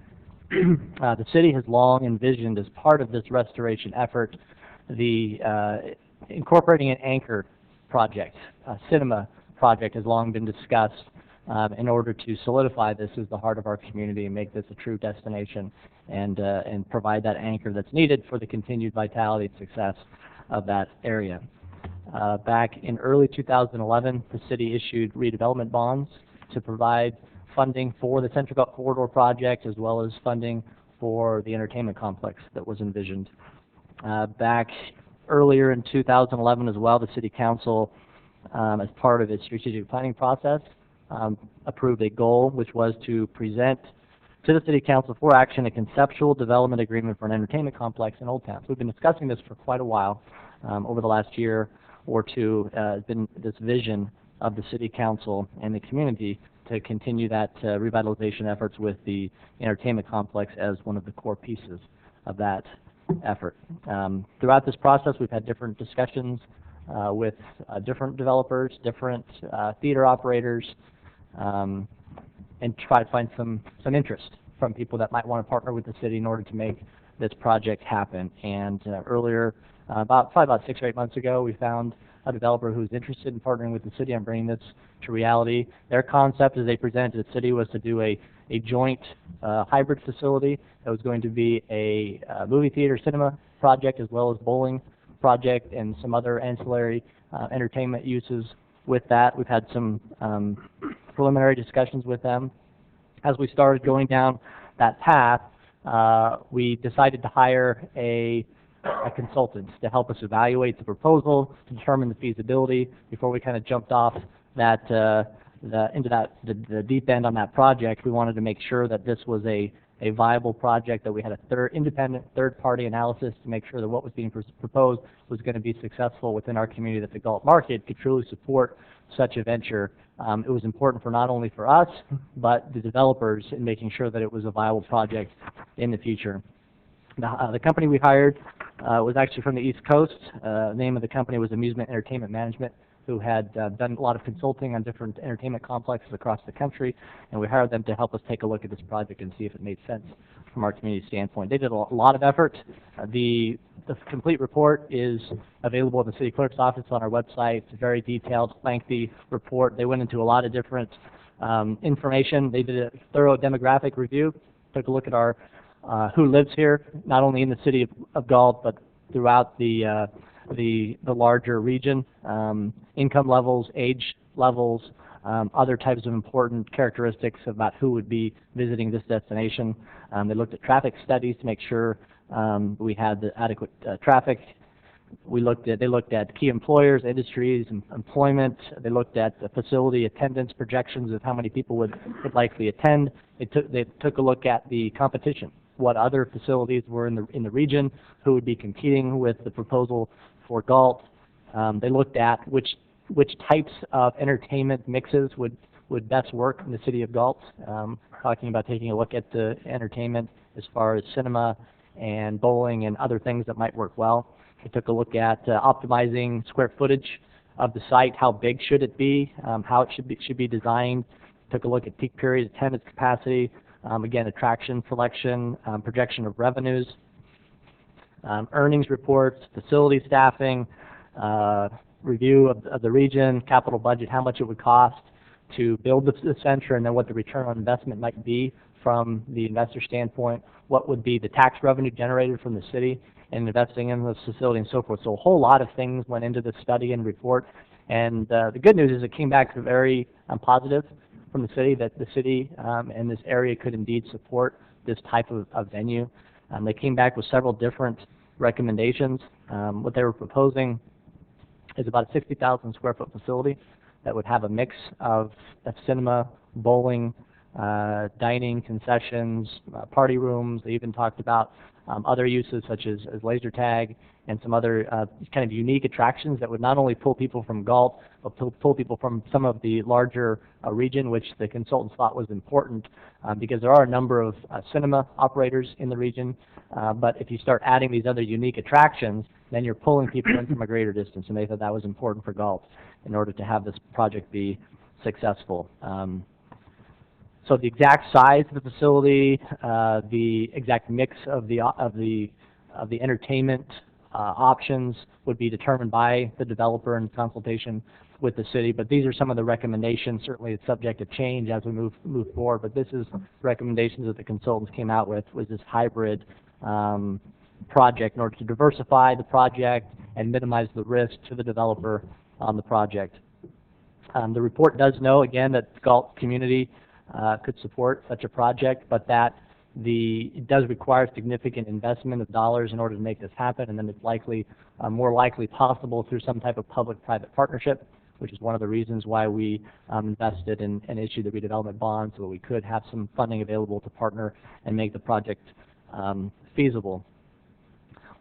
The city has long envisioned, as part of this restoration effort, the incorporating an anchor project. A cinema project has long been discussed in order to solidify this as the heart of our community and make this a true destination and provide that anchor that's needed for the continued vitality and success of that area. Back in early 2011, the city issued redevelopment bonds to provide funding for the Central Galt Corridor project, as well as funding for the entertainment complex that was envisioned. Back earlier in 2011 as well, the City Council, as part of its strategic planning process, approved a goal, which was to present to the City Council for action a conceptual development agreement for an entertainment complex in Old Town. So we've been discussing this for quite a while. Over the last year or two, has been this vision of the City Council and the community to continue that revitalization efforts with the entertainment complex as one of the core pieces of that effort. Throughout this process, we've had different discussions with different developers, different theater operators, and try to find some interest from people that might want to partner with the city in order to make this project happen. And earlier, probably about 6 or 8 months ago, we found a developer who's interested in partnering with the city on bringing this to reality. Their concept, as they presented to the city, was to do a joint hybrid facility that was going to be a movie theater cinema project, as well as bowling project and some other ancillary entertainment uses with that. We've had some preliminary discussions with them. As we started going down that path, we decided to hire a consultant to help us evaluate the proposal, to determine the feasibility before we kind of jumped off that into the deep end on that project. We wanted to make sure that this was a viable project, that we had a independent third-party analysis to make sure that what was being proposed was going to be successful within our community, that the Galt market could truly support such a venture. It was important for not only for us, but the developers in making sure that it was a viable project in the future. The company we hired was actually from the East Coast. The name of the company was Amusement Entertainment Management, who had done a lot of consulting on different entertainment complexes across the country, and we hired them to help us take a look at this project and see if it made sense from our community standpoint. They did a lot of effort. The complete report is available in the city clerk's office on our website. It's a very detailed, lengthy report. They went into a lot of different information. They did a thorough demographic review, took a look at our who lives here, not only in the city of Galt, but throughout the larger region, income levels, age levels, other types of important characteristics about who would be visiting this destination. They looked at traffic studies to make sure we had the adequate traffic. They looked at key employers, industries, and employment. They looked at the facility attendance projections of how many people would likely attend. They took a look at the competition, what other facilities were in the region, who would be competing with the proposal for Galt. They looked at which types of entertainment mixes would best work in the city of Galt, talking about taking a look at the entertainment as far as cinema and bowling and other things that might work well. They took a look at optimizing square footage of the site, how big should it be, how it should be designed. Took a look at peak period attendance capacity, again, attraction selection, projection of revenues, earnings reports, facility staffing, review of the region, capital budget, how much it would cost to build the center and then what the return on investment might be from the investor standpoint, what would be the tax revenue generated from the city and investing in this facility and so forth. So a whole lot of things went into the study and report. And the good news is it came back very positive from the city, that the city and this area could indeed support this type of venue. They came back with several different recommendations. What they were proposing is about a 60,000 square foot facility that would have a mix of cinema, bowling, dining, concessions, party rooms. They even talked about other uses such as laser tag and some other kind of unique attractions that would not only pull people from Galt, but pull people from some of the larger region, which the consultants thought was important because there are a number of cinema operators in the region. But if you start adding these other unique attractions, then you're pulling people in from a greater distance, and they thought that was important for Galt in order to have this project be successful. So the exact size of the facility, the exact mix of the entertainment options would be determined by the developer in consultation with the city. But these are some of the recommendations. Certainly, it's subject to change as we move forward. But this is recommendations that the consultants came out with, was this hybrid project in order to diversify the project and minimize the risk to the developer on the project. The report does know, again, that the Galt community could support such a project, but that it does require significant investment of dollars in order to make this happen, and then it's likely, more likely possible through some type of public-private partnership, which is one of the reasons why we invested in and issued the redevelopment bond, so that we could have some funding available to partner and make the project feasible.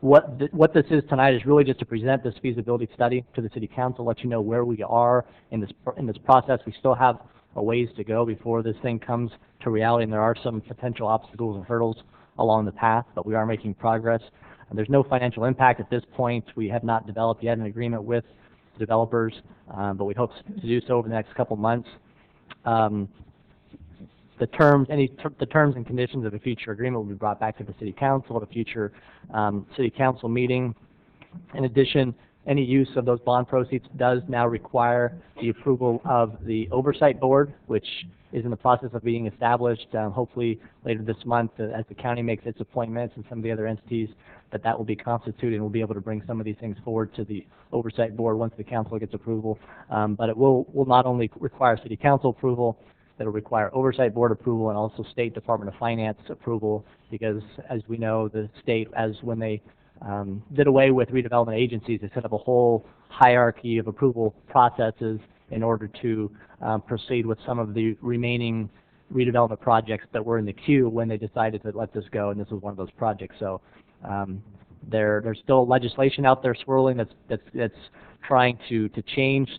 What this is tonight is really just to present this feasibility study to the City Council, let you know where we are in this process. We still have a ways to go before this thing comes to reality, and there are some potential obstacles and hurdles along the path, but we are making progress. And there's no financial impact at this point. We have not developed yet an agreement with developers, but we hope to do so over the next couple months. The terms and conditions of a future agreement will be brought back to the City Council at a future City Council meeting. In addition, any use of those bond proceeds does now require the approval of the Oversight Board, which is in the process of being established, hopefully later this month as the county makes its appointments and some of the other entities, that will be constituted, and we'll be able to bring some of these things forward to the Oversight Board once the council gets approval. But it will not only require City Council approval, that will require Oversight Board approval and also State Department of Finance approval, because as we know, the state, when they did away with redevelopment agencies, they set up a whole hierarchy of approval processes in order to proceed with some of the remaining redevelopment projects that were in the queue when they decided to let this go, and this was one of those projects. So there's still legislation out there swirling that's trying to change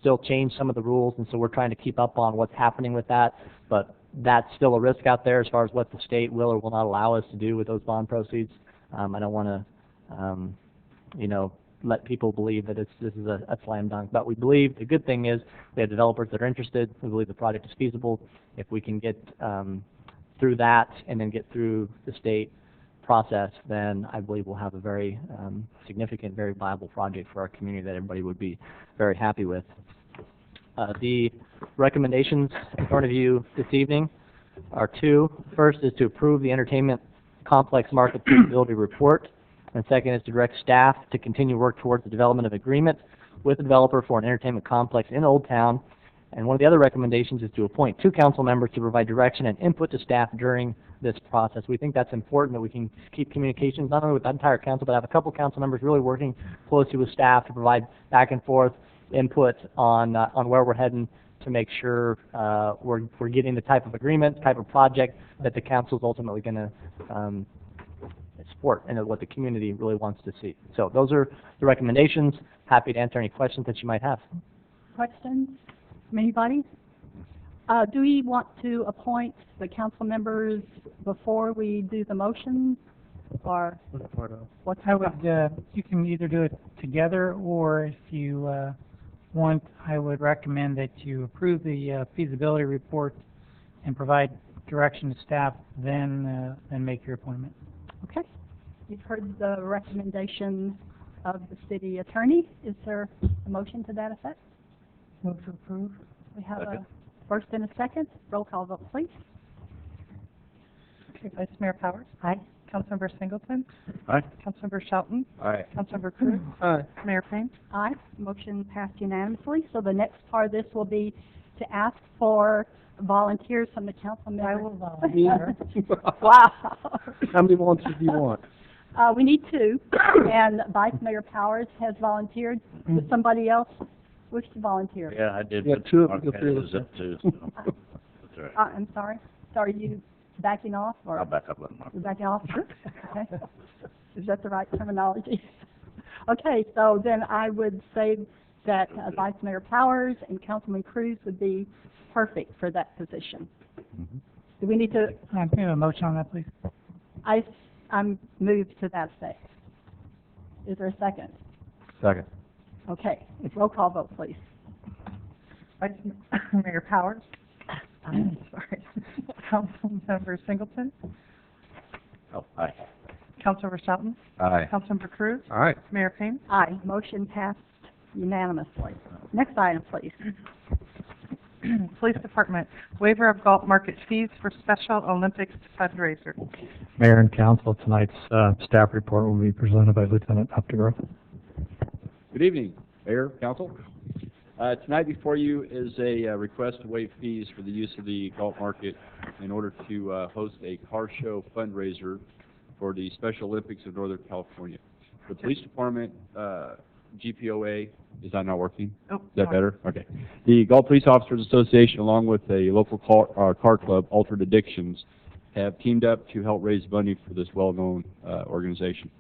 some of the rules, and so we're trying to keep up on what's happening with that, but that's still a risk out there as far as what the state will or will not allow us to do with those bond proceeds. I don't want to let people believe that this is a slam dunk, but we believe the good thing is we have developers that are interested. We believe the project is feasible. If we can get through that and then get through the state process, then I believe we'll have a very significant, very viable project for our community that everybody would be very happy with. The recommendations in front of you this evening are two. First is to approve the entertainment complex market feasibility report, and second is to direct staff to continue work towards the development of agreement with the developer for an entertainment complex in Old Town. And one of the other recommendations is to appoint 2 council members to provide direction and input to staff during this process. We think that's important, that we can keep communications not only with the entire council, but have a couple council members really working closely with staff to provide back and forth input on where we're heading, to make sure we're getting the type of agreement, type of project that the council is ultimately going to support and what the community really wants to see. So those are the recommendations. Happy to answer any questions that you might have. Questions from anybody? Do we want to appoint the council members before we do the motions, or what's I would, you can either do it together, or if you want, I would recommend that you approve the feasibility report and provide direction to staff, then make your appointment. Okay. You've heard the recommendation of the city attorney. Is there a motion to that effect? Move to approve. We have first and a second. Roll call vote, please. Okay, Vice Mayor Powers? Aye. Councilmember Singleton? Aye. Councilmember Shelton? Aye. Councilmember Cruz? Aye. Mayor Payne? Aye. Motion passed unanimously. So the next part of this will be to ask for volunteers from the council members. I will volunteer. Wow. How many volunteers do you want? We need two, and Vice Mayor Powers has volunteered. Does somebody else wish to volunteer? Yeah, I did. Yeah, put two of Mark the three of Pettis us. up too, so that's all right. I'm sorry. So are you backing off, or? I'll back up on Mark. You're backing off? Okay. Is that the right terminology? Okay, so then I would say that Vice Mayor Powers and Councilman Cruz would be perfect for that position. Do we need to, Can I have a motion on that, please? I'm moved to that effect. Is there a second? Second. Okay, roll call vote, please. Vice Mayor Powers? Sorry. Councilmember Singleton? Oh, aye. Councilmember Shelton? Aye. Councilmember Cruz? Aye. Mayor Payne? Aye, motion passed unanimously. Next item, please. Police Department, waiver of Galt market fees for Special Olympics fundraiser. Mayor and Council, tonight's staff report will be presented by Lieutenant Updegrove. Good evening, Mayor, Council. Tonight before you is a request to waive fees for the use of the Galt Market in order to host a car show fundraiser for the Special Olympics of Northern California. The Police Department, GPOA, is that not working? Oh, Is that better? Okay. The Galt Police Officers Association, along with a local car club, Altered Addictions, have teamed up to help raise money for this well-known organization.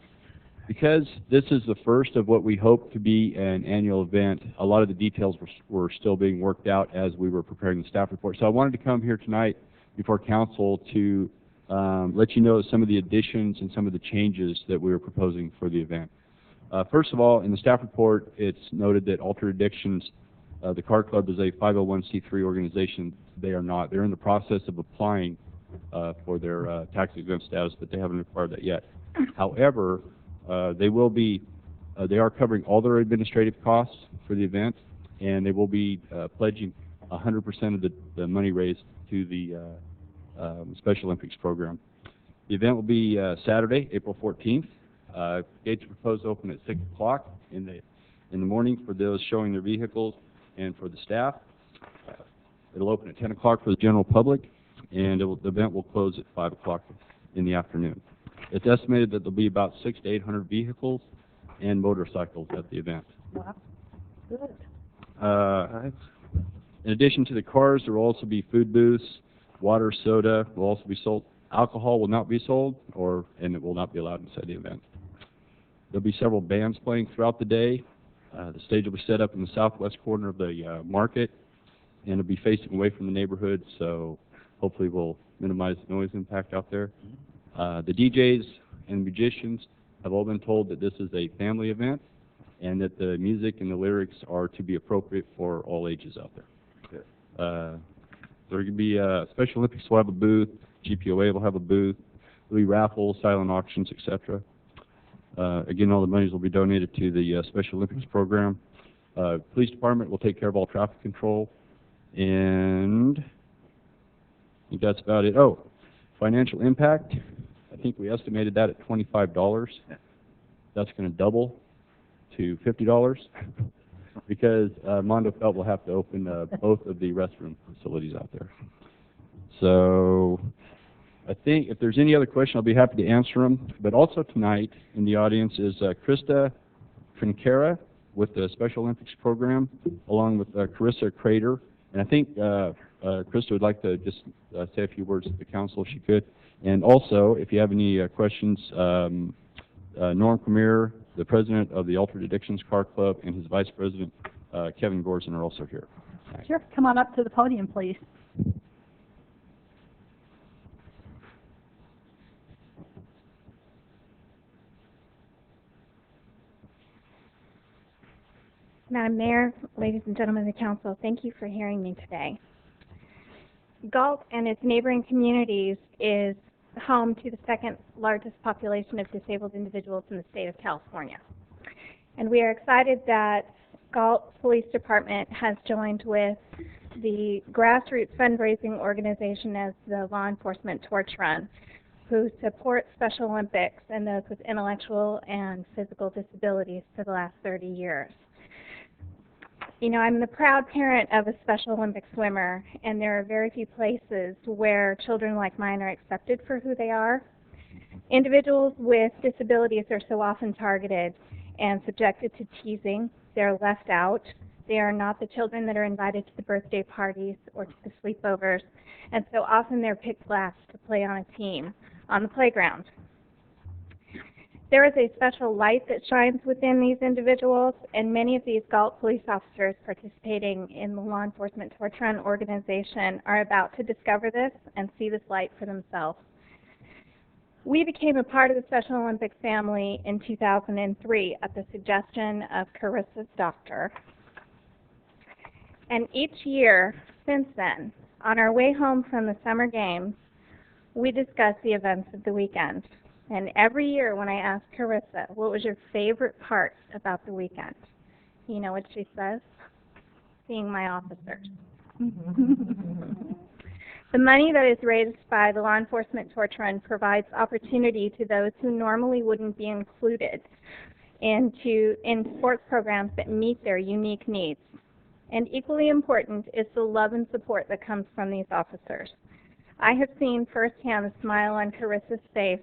Because this is the first of what we hope to be an annual event, a lot of the details were still being worked out as we were preparing the staff report. So I wanted to come here tonight before council to let you know some of the additions and some of the changes that we were proposing for the event. First of all, in the staff report, it's noted that Altered Addictions, the car club, is a 501c3 organization. They are not. They're in the process of applying for their tax-exempt status, but they haven't acquired that yet. However, they are covering all their administrative costs for the event, and they will be pledging 100% of the money raised to the Special Olympics program. The event will be Saturday, April 14th. Gates are proposed to open at 6 o'clock in the morning for those showing their vehicles and for the staff. It'll open at 10 o'clock for the general public, and the event will close at 5 o'clock in the afternoon. It's estimated that there'll be about 600 to 800 vehicles and motorcycles at the event. Wow. Good. In addition to the cars, there will also be food booths, water, soda will also be sold. Alcohol will not be sold, and it will not be allowed inside the event. There'll be several bands playing throughout the day. The stage will be set up in the southwest corner of the market, and it'll be facing away from the neighborhood, so hopefully we'll minimize the noise impact out there. The DJs and musicians have all been told that this is a family event and that the music and the lyrics are to be appropriate for all ages out there. There can be Special Olympics will have a booth, GPOA will have a booth, there'll be raffles, silent auctions, etc. Again, all the monies will be donated to the Special Olympics program. Police Department will take care of all traffic control, and I think that's about it. Oh, financial impact. I think we estimated that at $25. That's going to double to $50 because Mondo Felt will have to open both of the restroom facilities out there. So I think if there's any other question, I'll be happy to answer them. But also tonight in the audience is Krista Trincara with the Special Olympics program, along with Carissa Crater. And I think Krista would like to just say a few words to the council if she could. And also, if you have any questions, Norm Premier, the president of the Altered Addictions Car Club, and his vice president, Kevin Gorson, are also here. Sure, come on up to the podium, please. Madam Mayor, ladies and gentlemen of the council, thank you for hearing me today. Galt and its neighboring communities is home to the second largest population of disabled individuals in the state of California. And we are excited that Galt Police Department has joined with the grassroots fundraising organization as the Law Enforcement Torch Run, who supports Special Olympics and those with intellectual and physical disabilities for the last 30 years. You know, I'm the proud parent of a Special Olympics swimmer, and there are very few places where children like mine are accepted for who they are. Individuals with disabilities are so often targeted and subjected to teasing. They're left out. They are not the children that are invited to the birthday parties or to the sleepovers, and so often they're picked last to play on a team on the playground. There is a special light that shines within these individuals, and many of these Galt police officers participating in the Law Enforcement Torch Run organization are about to discover this and see this light for themselves. We became a part of the Special Olympics family in 2003 at the suggestion of Carissa's doctor. And each year since then, on our way home from the summer games, we discuss the events of the weekend. And every year when I ask Carissa, what was your favorite part about the weekend? You know what she says? Seeing my officers. The money that is raised by the Law Enforcement Torch Run provides opportunity to those who normally wouldn't be included in sports programs that meet their unique needs. And equally important is the love and support that comes from these officers. I have seen firsthand the smile on Carissa's face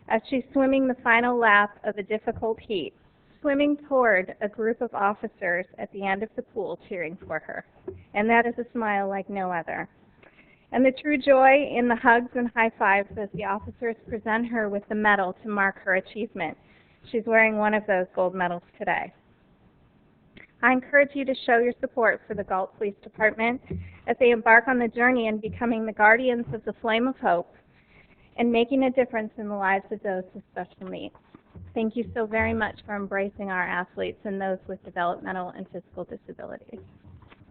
as she's swimming the final lap of a difficult heat, swimming toward a group of officers at the end of the pool cheering for her. And that is a smile like no other. And the true joy in the hugs and high fives as the officers present her with the medal to mark her achievement. She's wearing one of those gold medals today. I encourage you to show your support for the Galt Police Department as they embark on the journey in becoming the guardians of the flame of hope and making a difference in the lives of those with special needs. Thank you so very much for embracing our athletes and those with developmental and physical disabilities.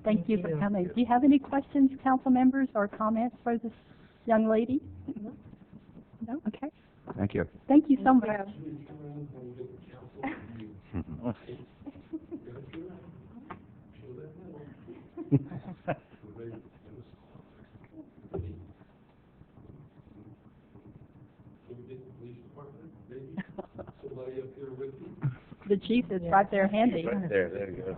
Thank you for coming. Do you have any questions, council members, or comments for this young lady? No? No? Okay. Thank you. Thank you so much. The chief is right there handy. Right there, there you go.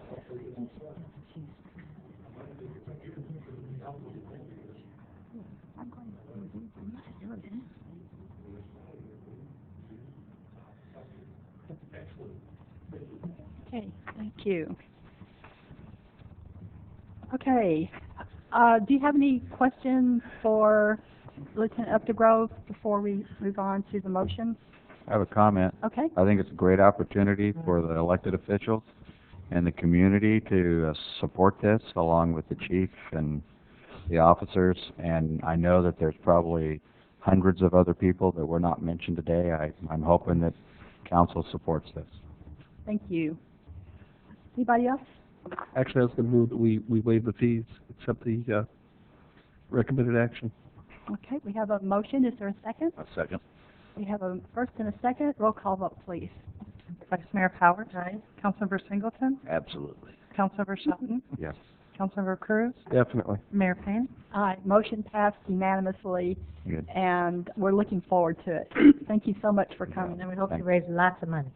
Okay, thank you. Okay, do you have any questions for Lieutenant Updegrove before we move on to the motion? I have a comment. Okay. I think it's a great opportunity for the elected officials and the community to support this along with the chief and the officers. And I know that there's probably hundreds of other people that were not mentioned today. I'm hoping that council supports this. Thank you. Anybody else? Actually, I was going to move that we waive the fees, accept the recommended action. Okay, we have a motion. Is there a second? A second. We have a first and a second. Roll call vote, please. Vice Mayor Powers? Aye. Councilmember Singleton? Absolutely. Councilmember Shelton? Yes. Councilmember Cruz? Definitely. Mayor Payne? Aye. Motion passed unanimously, Good. and we're looking forward to it. Thank you so much for coming. And we hope to raise lots of money.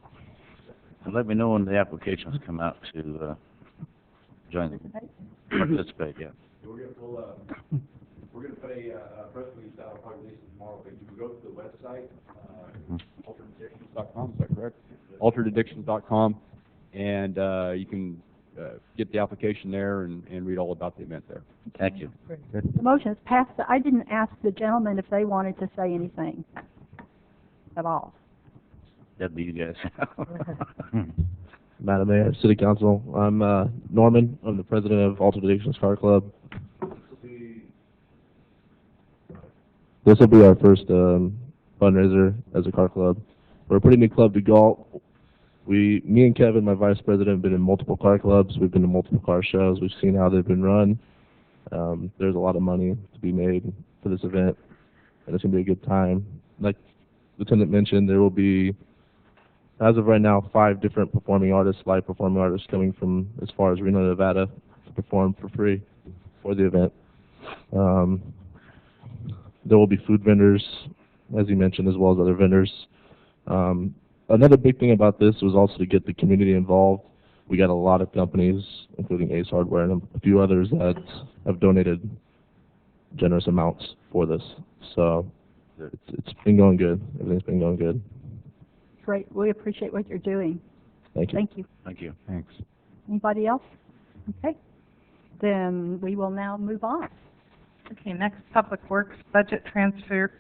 And let me know when the applications come out to join, participate, yeah. We're going to put a press release out, I'll probably release it tomorrow, but you can go to the website, alteraddictions.com, is that correct? alteraddictions.com, and you can get the application there and read all about the event there. Thank you. Good. The motion is passed. I didn't ask the gentleman if they wanted to say anything at all. That'd be you guys. Madam Mayor, City Council, I'm Norman. I'm the president of Altered Addictions Car Club. This will be our first fundraiser as a car club. We're a pretty new club to Galt. Me and Kevin, my vice president, have been in multiple car clubs. We've been to multiple car shows. We've seen how they've been run. There's a lot of money to be made for this event, and it's going to be a good time. Like Lieutenant mentioned, there will be, as of right now, 5 different performing artists, live performing artists coming from as far as Reno, Nevada, to perform for free for the event. There will be food vendors, as you mentioned, as well as other vendors. Another big thing about this was also to get the community involved. We got a lot of companies, including Ace Hardware and a few others, that have donated generous amounts for this. So it's been going good. Everything's been going good. Great. We appreciate what you're doing. Thank you. Thank you. Thank you. Thanks. Anybody else? Okay. Then we will now move on. Okay, next, Public Works budget transfer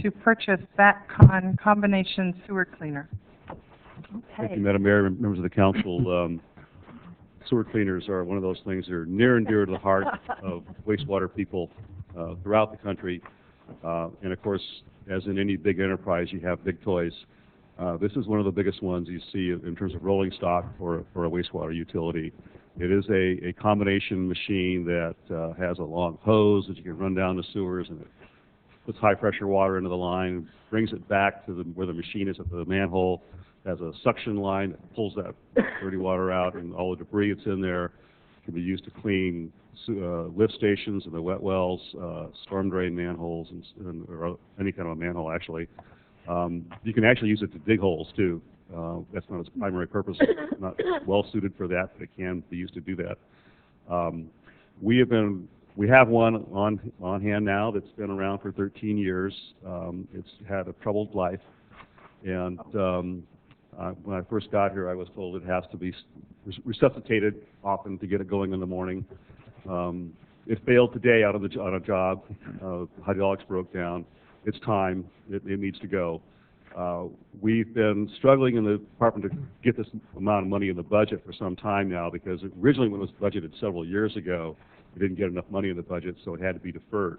to purchase VATCon combination sewer cleaner. Thank Okay. you, Madam Mayor, members of the council. Sewer cleaners are one of those things that are near and dear to the heart of wastewater people throughout the country. And of course, as in any big enterprise, you have big toys. This is one of the biggest ones you see in terms of rolling stock for a wastewater utility. It is a combination machine that has a long hose that you can run down the sewers, and it puts high pressure water into the line, brings it back to where the machine is at the manhole, has a suction line that pulls that dirty water out, and all the debris that's in there can be used to clean lift stations and the wet wells, storm drain manholes, or any kind of a manhole actually. You can actually use it to dig holes too. That's not its primary purpose. It's not well suited for that, but it can be used to do that. We have one on hand now that's been around for 13 years. It's had a troubled life, and when I first got here, I was told it has to be resuscitated often to get it going in the morning. It failed today on a job. Hydraulics broke down. It's time. It needs to go. We've been struggling in the department to get this amount of money in the budget for some time now, because originally when it was budgeted several years ago, we didn't get enough money in the budget, so it had to be deferred.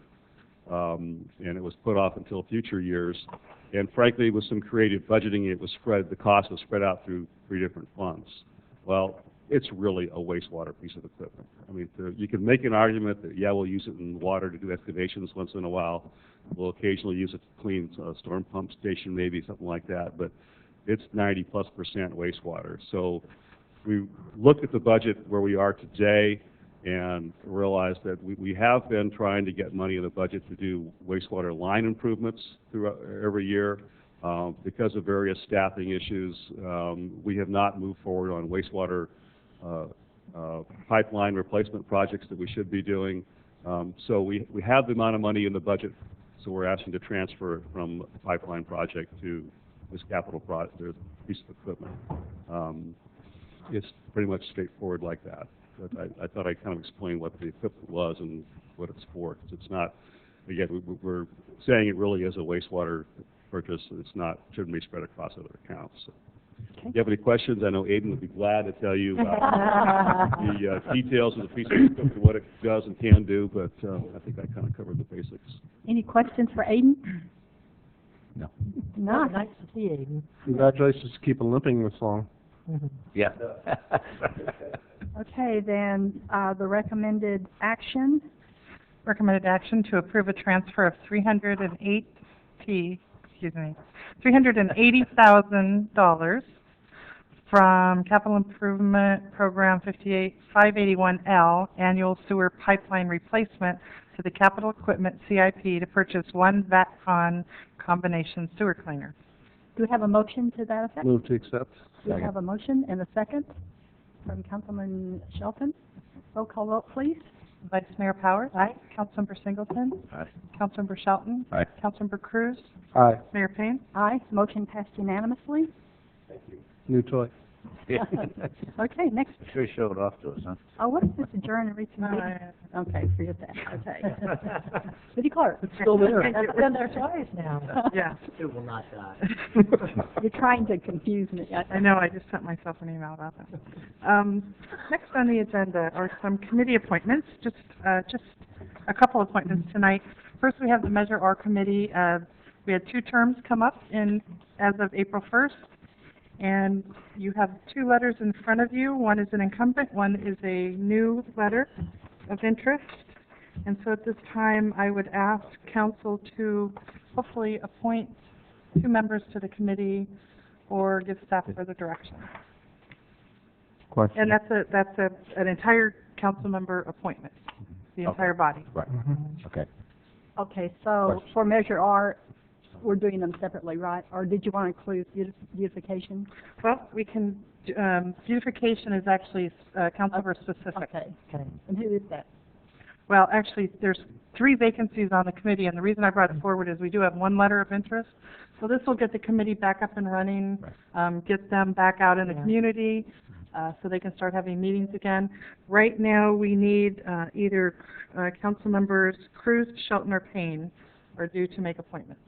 And it was put off until future years. And frankly, with some creative budgeting, the cost was spread out through 3 different funds. Well, it's really a wastewater piece of equipment. I mean, you can make an argument that, yeah, we'll use it in water to do excavations once in a while. We'll occasionally use it to clean a storm pump station, maybe something like that, but it's 90+% wastewater. So we looked at the budget where we are today and realized that we have been trying to get money in the budget to do wastewater line improvements throughout every year. Because of various staffing issues, we have not moved forward on wastewater pipeline replacement projects that we should be doing. So we have the amount of money in the budget, so we're asking to transfer it from a pipeline project to this capital piece of equipment. It's pretty much straightforward like that. But I thought I'd kind of explain what the equipment was and what it's for. It's not, again, we're saying it really is a wastewater purchase. It's not, shouldn't be spread across other accounts. So. Okay. If you have any questions, I know Aiden would be glad to tell you about the details of the piece of equipment, what it does and can do, but I think I kind of covered the basics. Any questions for Aiden? No. No. Nice to see you, Aiden. Congratulations to keep limping this long. Yeah. Okay, then the recommended action. Recommended action to approve a transfer of $380,000 from Capital Improvement Program 581L, Annual Sewer Pipeline Replacement, to the Capital Equipment CIP to purchase 1 VATCon combination sewer cleaner. Do we have a motion to that effect? Move to accept. Do we have a motion and a second from Councilman Shelton? Roll call vote, please. Vice Mayor Powers? Aye. Councilmember Singleton? Aye. Councilmember Shelton? Aye. Councilmember Cruz? Aye. Mayor Payne? Aye. Motion passed unanimously. New toy. Okay, next. Sure showed off to us, huh? Oh, what is this, adjourn and reconvene? Okay, forget that. Okay. City Clerk. It's still there. That's been their choice now. Yeah. It will not die. You're trying to confuse me. I know, I just sent myself an email about that. Next on the agenda are some committee appointments, just a couple appointments tonight. First, we have the Measure R Committee. We had 2 terms come up as of April 1st, and you have 2 letters in front of you. One is an incumbent, one is a new letter of interest. And so at this time, I would ask council to hopefully appoint 2 members to the committee or give staff further direction. Question. And that's an entire council member appointment. the entire body. Right, okay. Okay, so for Measure R, we're doing them separately, right? Or did you want to include beautification? Well, we can, beautification is actually councilor specific. Okay. And who is that? Well, actually, there's 3 vacancies on the committee, and the reason I brought it forward is we do have 1 letter of interest. So this will get the committee back up and running, get them back out in the community, so they can start having meetings again. Right now, we need either council members Cruz, Shelton, or Payne are due to make appointments.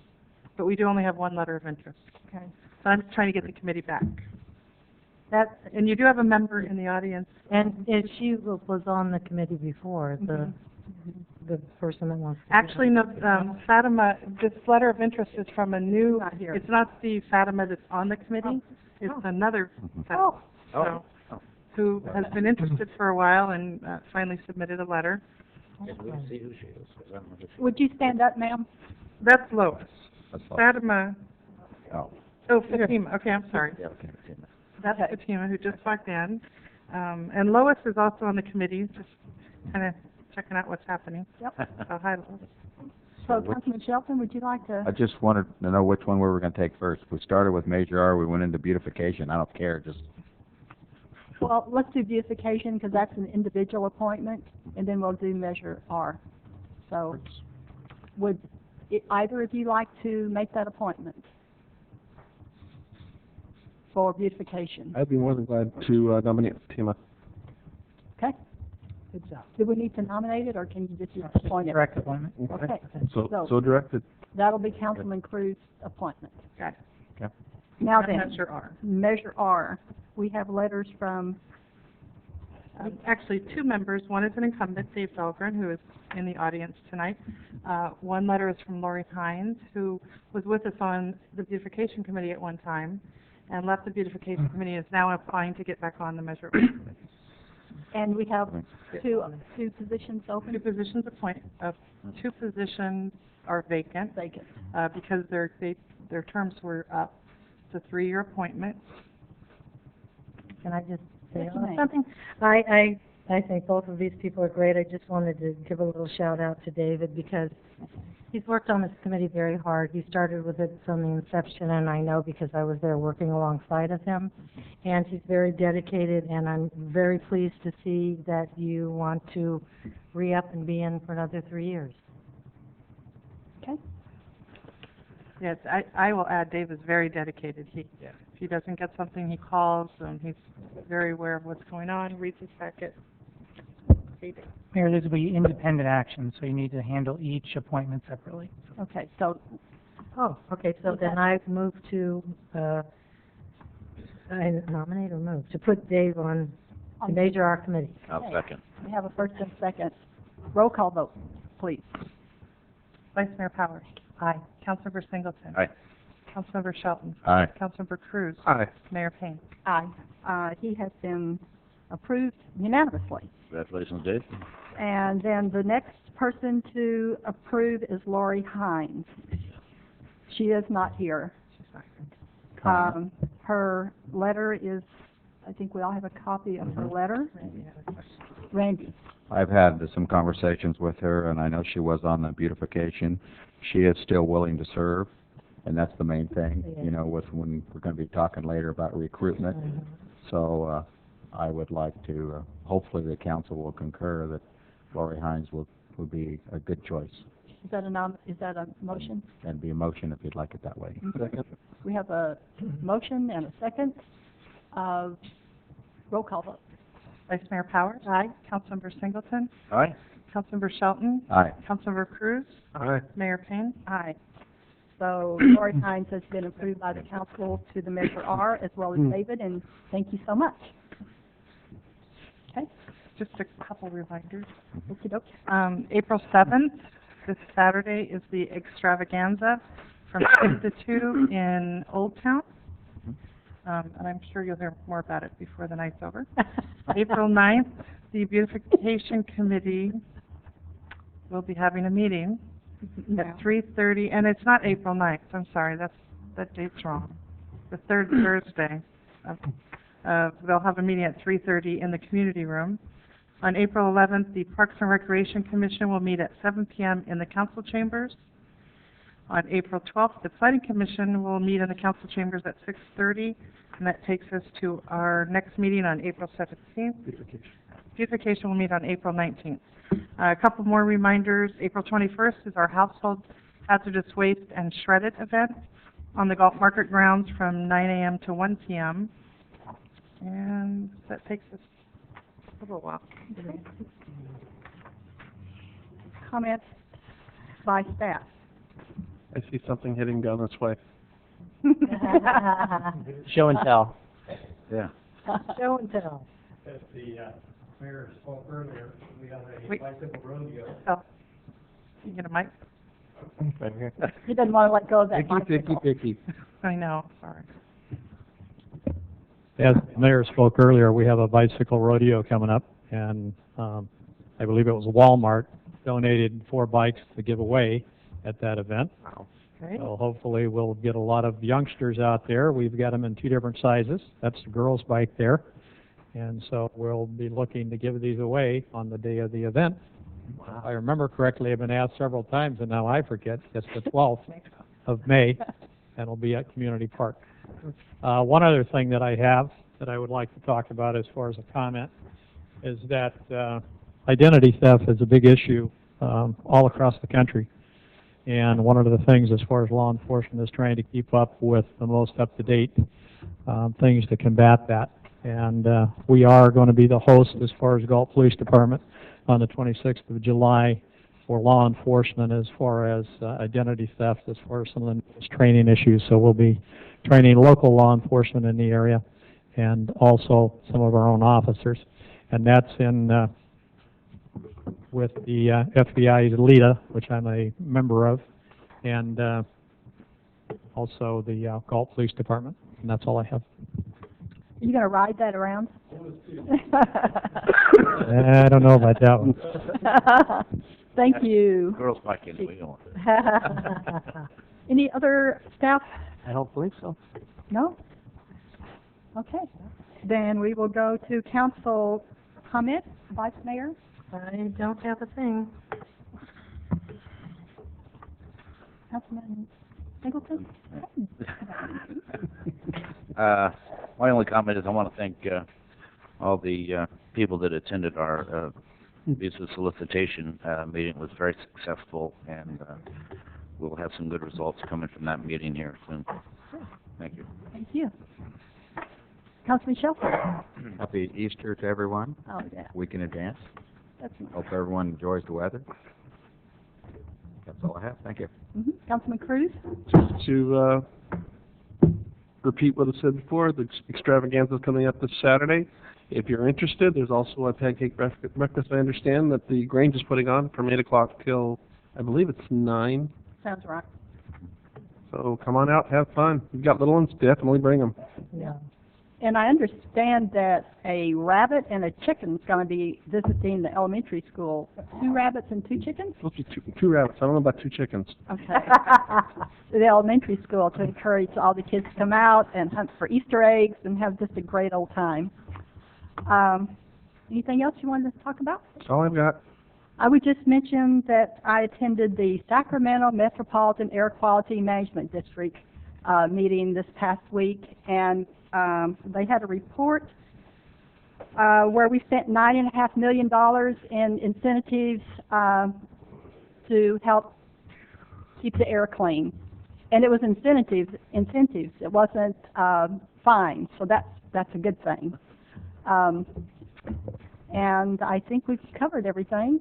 But we do only have 1 letter of interest. Okay. So I'm just trying to get the committee back. And you do have a member in the audience. And if she was on the committee before, the person that wants to. Actually, no, Fatima, this letter of interest is from a new, it's not the Fatima that's on the committee, it's another Fatima, so, who has been interested for a while and finally submitted a letter. Yes, we can see who she is, 'cause I don't know who she is. Would you stand up, ma'am? That's Lois. That's all. Fatima, Oh, Fatima, okay, I'm sorry. Yeah, okay, I've seen that. That's Fatima, who just walked in. And Lois is also on the committee, just kind of checking out what's happening. Yep. So, hi, Lois. So Councilman Shelton, would you like to? I just wanted to know which one we were gonna take first. We started with Measure R, we went into beautification. I don't care, just, Well, let's do beautification because that's an individual appointment, and then we'll do Measure R. So, would either of you like to make that appointment for beautification? I'd be more than glad to nominate Fatima. Okay. Good job. Do we need to nominate it, or can you just appoint it? Direct appointment. Okay. So directed. That'll be Councilman Cruz's appointment. Got it. okay. Now then, Measure R. Measure R. We have letters from, Actually, 2 members. One is an incumbent, Dave Dahlgren, who is in the audience tonight. 1 letter is from Lori Hines, who was with us on the beautification committee at one time and left the beautification committee, and is now applying to get back on the Measure R committee. and we have two positions 2 open. positions 2 positions are vacant, because their terms were up. It's a 3-year appointment. Can I just say Yes, ma'am. something? I think both of these people are great. I just wanted to give a little shout out to David because he's worked on this committee very hard. He started with it from the inception, and I know because I was there working alongside of him. And he's very dedicated, and I'm very pleased to see that you want to re-up and be in for another 3 years. Okay. Yes, I will add, Dave is very dedicated. If he doesn't get something, he calls, and he's very aware of what's going on, reads his packet. Mayor, these will be independent actions, so you need to handle each appointment separately. Okay, so, Oh, okay, so then I move to, I nominate or move, to put Dave on the Measure R committee. I'll second. we have a first and second. Roll call vote, please. Vice Mayor Powers. Aye. Councilmember Singleton. Aye. Councilmember Shelton. Aye. Councilmember Cruz. Aye. Mayor Payne. Aye. He has been approved unanimously. Congratulations, Dave. And then the next person to approve is Lori Hines. She is not here. Her letter is, I think we all have a copy of her letter. Randy. I've had some conversations with her, and I know she was on the beautification. She is still willing to serve, and that's the main thing, you know, with when we're going to be talking later about recruitment. So I would like to, hopefully the council will concur that Lori Hines will be a good choice. Is that a motion? That'd be a motion if you'd like it that way. Second. We have a motion and a second. Roll call vote. Vice Mayor Powers. Aye. Councilmember Singleton. Aye. Councilmember Shelton. Aye. Councilmember Cruz. Aye. Mayor Payne. Aye. So Lori Hines has been approved by the council to the Measure R as well as David, and thank you so much. Okay. Just a couple reminders. Okey-doke. April 7th, this Saturday, is the extravaganza from 6 to 2 in Old Town. And I'm sure you'll hear more about it before the night's over. April 9th, the Beautification Committee will be having a meeting at 3:30, and it's not April 9th, I'm sorry, that date's wrong. The third Thursday. They'll have a meeting at 3:30 in the community room. On April 11th, the Parks and Recreation Commission will meet at 7 p.m. in the council chambers. On April 12th, the Planning Commission will meet in the council chambers at 6:30, and that takes us to our next meeting on April 17th. Beautification will meet on April 19th. A couple more reminders. April 21st is our Household Hazardous Waste and Shredded event on the Galt Market grounds from 9 a.m. to 1 p.m. And that takes us a little while. Comments by staff? I see something heading down this way. Show and tell. Yeah. Show and tell. As the mayor spoke earlier, we have a Wait. bicycle rodeo. Oh, you get a mic? Right here. He doesn't want to let go of that bicycle. picky. I know, sorry. As the mayor spoke earlier, we have a bicycle rodeo coming up, and I believe it was Walmart donated 4 bikes to give away at that event. Okay. So hopefully we'll get a lot of youngsters out there. We've got them in 2 different sizes. That's the girls' bike there. And so we'll be looking to give these away on the day of the event. Wow. If I remember correctly, I've been asked several times, and now I forget. It's the 12th of May, and it'll be at Community Park. One other thing that I have that I would like to talk about as far as a comment is that identity theft is a big issue all across the country. And one of the things as far as law enforcement is trying to keep up with the most up-to-date things to combat that. And we are going to be the host as far as Galt Police Department on the 26th of July for law enforcement as far as identity theft, as far as some of the training issues. So we'll be training local law enforcement in the area and also some of our own officers. And that's in with the FBI's LEDA, which I'm a member of, and also the Galt Police Department. And that's all I have. Are you going to ride that around? I don't know about that one. Thank you. Girls bike in the wheel. Any other staff? I don't believe so. No? Okay. Then we will go to council comment. Vice Mayor? I don't have a thing. Councilman Singleton? My only comment is I want to thank all the people that attended our visa solicitation meeting. It was very successful, and we'll have some good results coming from that meeting here soon. Thank you. Thank you. Councilman Shelton? Happy Easter to everyone. Oh, yeah. Week in advance. That's nice. Hope everyone enjoys the weather. That's all I have. Thank you. Councilman Cruz? Just to repeat what I said before, the extravaganza is coming up this Saturday. If you're interested, there's also a pancake breakfast, I understand, that the Grange is putting on from 8 o'clock till, I believe it's 9. Sounds right. So come on out, have fun. You've got little ones, definitely bring them. Yeah. And I understand that a rabbit and a chicken's going to be visiting the elementary school. 2 rabbits and 2 chickens? Supposed to be two rabbits. I don't know about 2 chickens. Okay. The elementary school to encourage all the kids to come out and hunt for Easter eggs and have just a great old time. Anything else you wanted to talk about? That's all I've got. I would just mention that I attended the Sacramento Metropolitan Air Quality Management District meeting this past week, and they had a report where we spent $9.5 million in incentives to help keep the air clean. And it was incentives. It wasn't fines, so that's a good thing. And I think we've covered everything.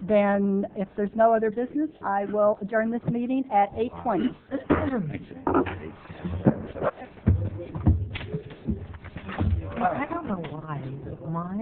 Then, if there's no other business, I will adjourn this meeting at 8:20. I don't know why, but my